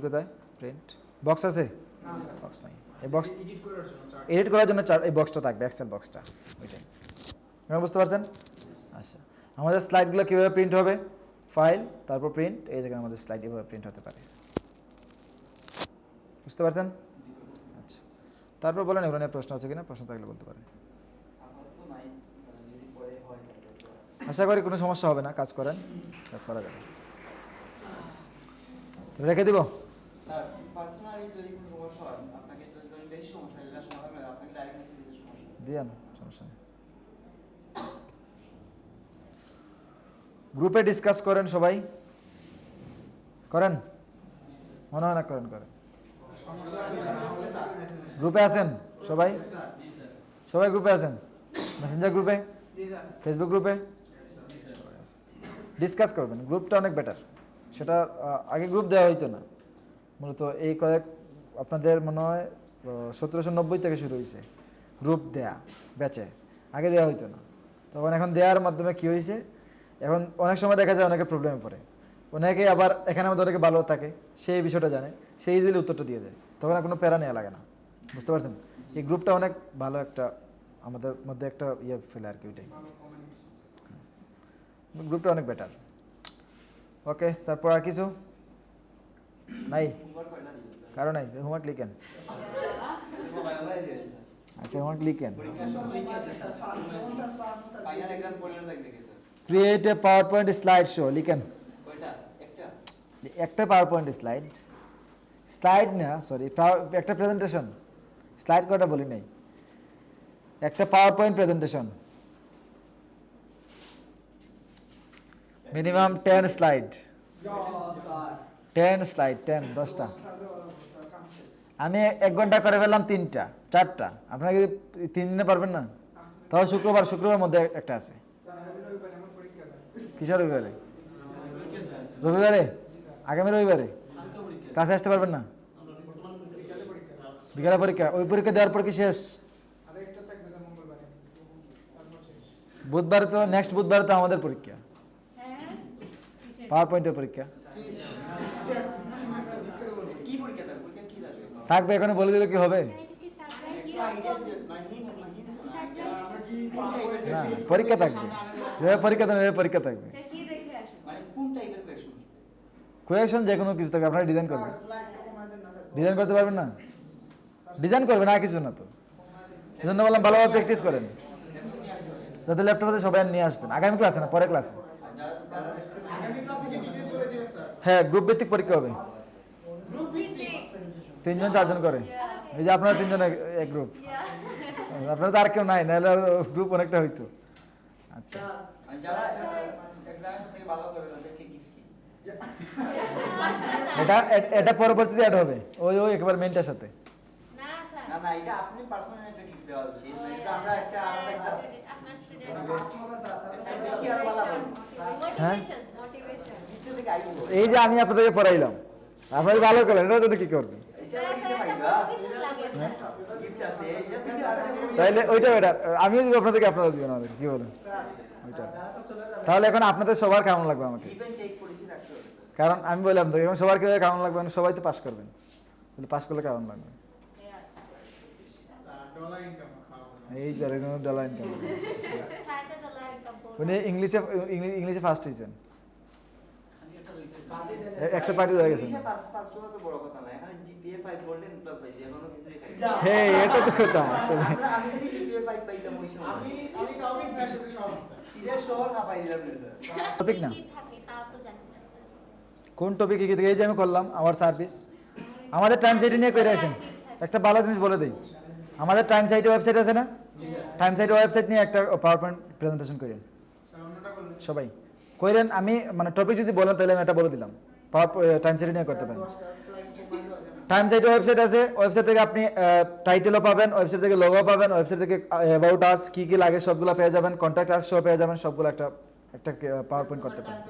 কোথায়, প্রিন্ট বক্স আছে, বক্স নাই। এই বক্স এডিট করার জন্য এই বক্সটা থাকবে, এক্সেল বক্সটা, ওইটাই। এখন বুঝতে পারছেন? আচ্ছা, আমাদের স্লাইডগুলো কীভাবে প্রিন্ট হবে? ফাইল, তারপর প্রিন্ট, এই দেখেন আমাদের স্লাইড এভাবে প্রিন্ট হতে পারে। বুঝতে পারছেন? আচ্ছা, তারপর বলেন এগুলো নিয়ে প্রশ্ন আছে কিনা, প্রশ্ন থাকলে বলতে পারেন। আশা করি কোনো সমস্যা হবে না, কাজ করেন, কাজ করা যাবে। রেখে দিব। স্যার পার্সোনালি যদি কোনো সমস্যা হয়, আপনাকে যদি কোনো বেশি সমস্যা হয়, যেটা সমাধান হয়, আপনাকে ডাইরেক্ট মেসেজ দিতে সমস্যা দিয়েন, সমস্যা নেই। গ্রুপে ডিসকাস করেন সবাই, করেন মনে হয় না, করেন। গ্রুপে আছেন সবাই? সবাই গ্রুপে আছেন? মেসেঞ্জার গ্রুপে, ফেসবুক গ্রুপে ডিসকাস করবেন। গ্রুপটা অনেক বেটার। সেটা আগে গ্রুপ দেওয়া হইতো না, মূলত এই কয়েক আপনাদের মনে হয় 1790 থেকে শুরু হয়েছে গ্রুপ দেয়া ব্যাচে, আগে দেওয়া হইতো না। তখন এখন দেওয়ার মাধ্যমে কী হয়েছে, এখন অনেক সময় দেখা যায় অনেকে প্রবলেমে পড়ে, অনেকে আবার এখানে আমাদের অনেকে ভালো থাকে, সেই বিষয়টা জানে, সেই ইজিলি উত্তরটা দিয়ে দেয়, তখন আর কোনো প্যারা নেওয়া লাগে না। বুঝতে পারছেন? এই গ্রুপটা অনেক ভালো একটা আমাদের মধ্যে একটা ফেলে আর কি, ওইটাই গ্রুপটা অনেক বেটার। ওকে, তারপর আর কিছু নাই? কারো নাই? হোমওয়ার্ক লিখেন। আচ্ছা, হোমওয়ার্ক লিখেন। Create a power point slide show লিখেন। একটা পাওয়ার পয়েন্ট স্লাইড না, সরি, একটা প্রেজেন্টেশন। স্লাইড কটা বলি নাই, একটা power point presentation, minimum 10 slide, 10টা। আমি 1 ঘন্টা করে ফেললাম 3টা 4টা, আপনারা কি 3 দিনে পারবেন না? তাহলে শুক্রবার মধ্যে একটা আছে। কিসের রবিবারে? আগামী রবিবারে ক্লাসে আসতে পারবেন না? বিকালে পরীক্ষা, ওই পরীক্ষা দেওয়ার পর কি শেষ? বুধবার তো, নেক্সট বুধবার তো আমাদের পরীক্ষা, পাওয়ার পয়েন্টের পরীক্ষা কি পরীক্ষা থাকবে? পরীক্ষা কি থাকবে? থাকবে, এখানে বলে দিলে কি হবে? এটা কি সারপ্রাইজ না, পরীক্ষা থাকবে, যেভাবে পরীক্ষা দেবেন এভাবে পরীক্ষা থাকবে। মানে কোন টাইপের কোয়েশ্চন? কোয়েকশন যে কোনো কিছু থাকবে, আপনারা ডিজাইন করবেন। ডিজাইন করতে পারবেন না? ডিজাইন করবেন, আর কিছু না তো। এই জন্য বললাম ভালোভাবে প্র্যাকটিস করেন, যাতে ল্যাপটপ আছে সবাই নিয়ে আসবেন। আগামী ক্লাসে না, পরের ক্লাসে। হ্যাঁ, গ্রুপ ভিত্তিক পরীক্ষা হবে, 3 জন 4 জন করে। এই যে আপনারা 3 জন এক গ্রুপ, আপনারা তো আর কেউ নাই, নাহলে গ্রুপ অনেকটা হইতো। আচ্ছা, যারা এক্সাম থেকে ভালো করে তাদেরকে গিফট কি? এটা পরবর্তীতে অ্যাড হবে, ওই একবার মেনটার সাথে। না স্যার, না, এটা আপনি পার্সোনালি একটা গিফট দেওয়া উচিত। এটা আমরা একটা আলাদা এক্সাম আপনার স্টুডেন্ট বেশি আরো ভালো হবে। হ্যাঁ? মোটিভেশন গিফট থেকে আইবো। এই যে আমি আপনাদেরকে পড়াইলাম, আপনারা ভালো করলেন, এটার জন্য কি করবেন? এটা দিতে পাইবা গিফট আছে এটা দিতে পারবে তাহলে ওইটা আমিও দিব আপনাদেরকে, আপনারা দিবেন আমাদেরকে, কি বলেন ওইটা? তাহলে এখন আপনাদের সবার কেমন লাগবে আমাকে? গিভ এন্ড টেক পলিসি রাখতে হবে কারণ আমি বললাম তো এখন সবার কিভাবে কেমন লাগবে, সবাই তো পাস করবেন, তাহলে পাস করলে কেমন লাগবে? ডলার ইনকাম খাওয়া এই যে ডলার ইনকাম। $60 একটা বড় উনি ইংলিশে ফার্স্ট হয়েছেন, খালি একটা রইছে একটা পার্টি হয়ে গেছেন। ইংলিশে পাস করা তো বড় কথা না, এখানে জিপিএ 5 গোল্ডেন প্লাস পাইছি, এখনো কিছুই খাই হ্যাঁ এটা তো কথা আসলে। আমি যদি জিপিএ 5 পাইতাম ওই সময় আমি কাউকে আপনার সাথে সহমত স্যার। সিরিয়াস শহর হাঁপাই দিলাম না স্যার। টপিক না, কি থাকে তাও তো জানি না স্যার। কোন টপিকে কি এই যে আমি করলাম আমার সার্ভিস, আমাদের টাইম সাইট নিয়ে করে আসেন। একটা ভালো জিনিস বলে দিই, আমাদের টাইম সাইটে ওয়েবসাইট আছে না, টাইম সাইটে ওয়েবসাইট নিয়ে একটা পাওয়ার পয়েন্ট প্রেজেন্টেশন করেন স্যার অন্যটা বলুন। সবাই করেন। আমি মানে টপিক যদি বলেন তাহলে আমি এটা বলে দিলাম, টাইম সাইটে নিয়ে করতে পারেন। 10টা স্লাইড চেক দেওয়া যাবে। টাইম সাইটে ওয়েবসাইট আছে, ওয়েবসাইট থেকে আপনি টাইটেলও পাবেন, ওয়েবসাইট থেকে লোগো পাবেন, ওয়েবসাইট থেকে অ্যাবাউট আস কি কি লাগে সবগুলো পেয়ে যাবেন, কন্ট্যাক্ট আস সব পেয়ে যাবেন, সবগুলো একটা একটা পাওয়ার পয়েন্ট করতে পারেন।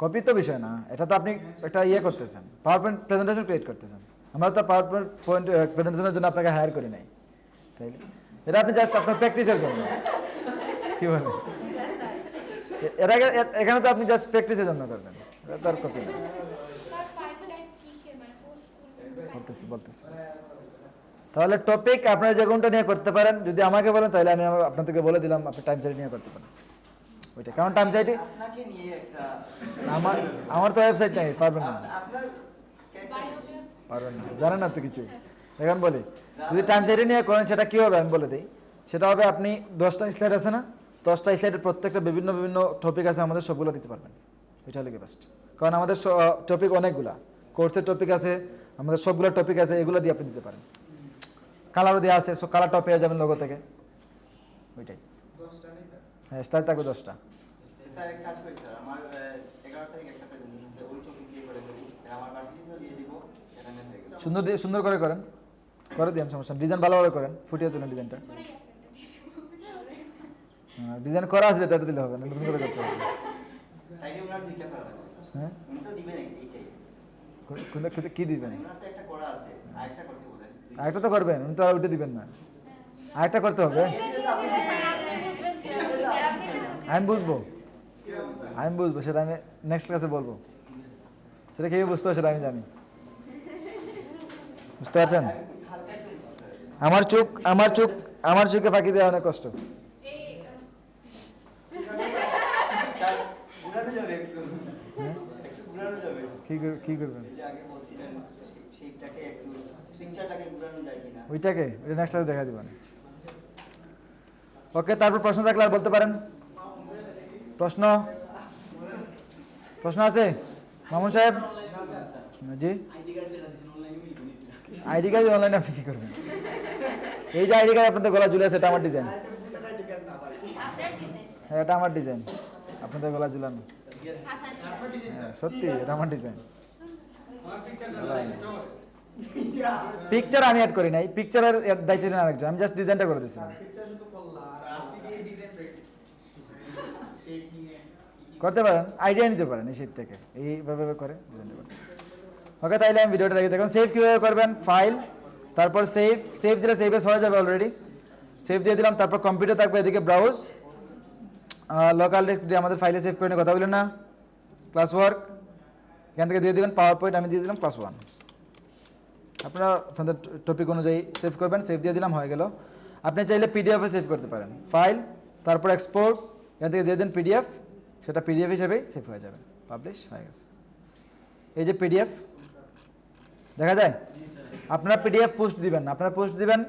কপি তো বিষয় না, এটা তো আপনি একটা ইয়ে করতেছেন, পাওয়ার পয়েন্ট প্রেজেন্টেশন ক্রিয়েট করতেছেন। আমরা তো পাওয়ার পয়েন্ট প্রেজেন্টেশনের জন্য আপনাকে হায়ার করি নাই, তাই এটা আপনি জাস্ট আপনার প্র্যাকটিসের জন্য, কি বলেন? এখানে তো আপনি জাস্ট প্র্যাকটিসের জন্য করবেন, এটা তো আর কপি না। স্যার 5 টাইম কিসের মানে পোস্ট করবেন? বলতেছি। তাহলে টপিক আপনারা যে কোনটা নিয়ে করতে পারেন, যদি আমাকে বলেন তাহলে আমি আপনাদেরকে বলে দিলাম আপনি টাইম সাইট নিয়ে করতে পারেন ওইটা, কারণ টাইম সাইটে আপনাকে নিয়ে একটা আমার তো ওয়েবসাইট নাই, পারবেন না, আপনার বায়োগ্রাফি পারবেন না, জানেন না তো কিছু। এখন বলি যদি টাইম সাইটে নিয়ে করেন সেটা কী হবে আমি বলে দিই। সেটা হবে আপনি 10টা স্লাইড আছে না, 10টা স্লাইডের প্রত্যেকটা বিভিন্ন বিভিন্ন টপিক আছে, আমাদের সবগুলো দিতে পারবেন, এটা হলে কি বেস্ট। কারণ আমাদের টপিক অনেকগুলা, কোর্সের টপিক আছে, আমাদের সবগুলো টপিক আছে, এগুলো দিয়ে আপনি দিতে পারেন। কালারও দেওয়া আছে, সো কালারটাও পেয়ে যাবেন লোগো থেকে, ওইটাই। 10টা নেই স্যার। হ্যাঁ স্লাইড থাকবে 10টা। স্যার এক কাজ করি স্যার, আমার 11 তারিখ একটা প্রেজেন্টেশন আছে, ওই টপিক দিয়ে করে ফেলি, আমার ভার্সিটিতে দিয়ে দিব, এখানে হয়ে গেল। সুন্দর করে করেন, করে দিন, সমস্যা ডিজাইন ভালোভাবে করেন, ফুটিয়ে তুলেন ডিজাইনটা। করাই আছে এটা। ডিজাইন করা আছে এটা দিলে হবে না, নতুন করে করতে হবে। তাইলে ওনার দুইটা করা লাগবে, হ্যাঁ উনি তো দিবেন এইটাই, কি দিবেন? ওনার তো একটা করা আছে, আরেকটা করতে বলেন। আরেকটা তো করবেন, উনি তো আর ওইটা দিবেন না, আরেকটা করতে হবে। আমি বুঝবো সেটা আমি নেক্সট ক্লাসে বলবো, সেটা কেউ বুঝতে হবে সেটা আমি জানি, বুঝতে পারছেন? আমার চোখে ফাঁকি দেওয়া অনেক কষ্ট। এই স্যার ঘুরানো যাবে একটু, একটু ঘুরানো যাবে। কি করবেন যে আগে বলছিলেন শেপটাকে একটু, পিকচারটাকে ঘুরানো যায় কিনা। ওইটা নেক্সট ক্লাসে দেখা দিবেন। ওকে, তারপর প্রশ্ন থাকলে আর বলতে পারেন। প্রশ্ন আছে মামুন সাহেব? জি, আইডি কার্ড অনলাইনে আপনি কি করবেন? এই যে আইডি কার্ড আপনাদের গলা ঝুলে আছে, এটা আমার ডিজাইন। আপনার ডিজাইন হ্যাঁ এটা আমার ডিজাইন, আপনাদের গলা ঝুলানো। হাসান হ্যাঁ সত্যি এটা আমার ডিজাইন। আমার পিকচার পিকচার আমি অ্যাড করি নাই, পিকচারের দায়িত্ব ছিলেন আরেকজন, আমি জাস্ট ডিজাইনটা করে দিয়েছিলাম। আজকে দিয়ে ডিজাইন প্র্যাকটিস শেপ নিয়ে করতে পারেন, আইডিয়া নিতে পারেন এই শেপ থেকে, এইভাবে করে ডিজাইনটা করতে। ওকে, তাইলে আমি ভিডিওটা রেখে দেখুন। সেভ কীভাবে করবেন, ফাইল, তারপর সেভ দিলে সেভে হয়ে যাবে অলরেডি। সেভ দিয়ে দিলাম, তারপর কম্পিউটার থাকবে এদিকে ব্রাউজ, লোকাল ডেস্ক দিয়ে আমাদের ফাইলে সেভ করে নিয়ে কথা বলি না, ক্লাস ওয়ার্ক এখান থেকে দিয়ে দেবেন, পাওয়ার পয়েন্ট আমি দিয়ে দিলাম ক্লাস 1। আপনারা আপনাদের টপিক অনুযায়ী সেভ করবেন, সেভ দিয়ে দিলাম, হয়ে গেল। আপনি চাইলে পিডিএফে সেভ করতে পারেন, ফাইল তারপর এক্সপোর্ট, এখান থেকে দিয়ে দেন পিডিএফ, সেটা পিডিএফ হিসেবেই সেভ হয়ে যাবে, পাবলিশ হয়ে গেছে। এই যে পিডিএফ দেখা যায়, আপনারা পিডিএফ পোস্ট দিবেন, আপনারা পোস্ট দিবেন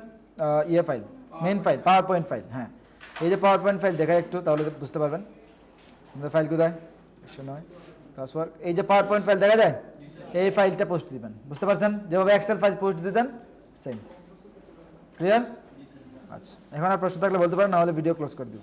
ইয়ে file, main file, power point file. হ্যাঁ এই যে পাওয়ার পয়েন্ট ফাইল দেখায় একটু, তাহলে বুঝতে পারবেন আমাদের ফাইল কোথায়, 109 ক্লাস ওয়ার্ক। এই যে পাওয়ার পয়েন্ট ফাইল দেখা যায়, এই ফাইলটা পোস্ট দিবেন, বুঝতে পারছেন? যেভাবে এক্সেল ফাইল পোস্ট দিতেন সেম, ক্লিয়ার? আচ্ছা, এখন আর প্রশ্ন থাকলে বলতে পারেন, না হলে ভিডিও ক্লোজ করে দিব।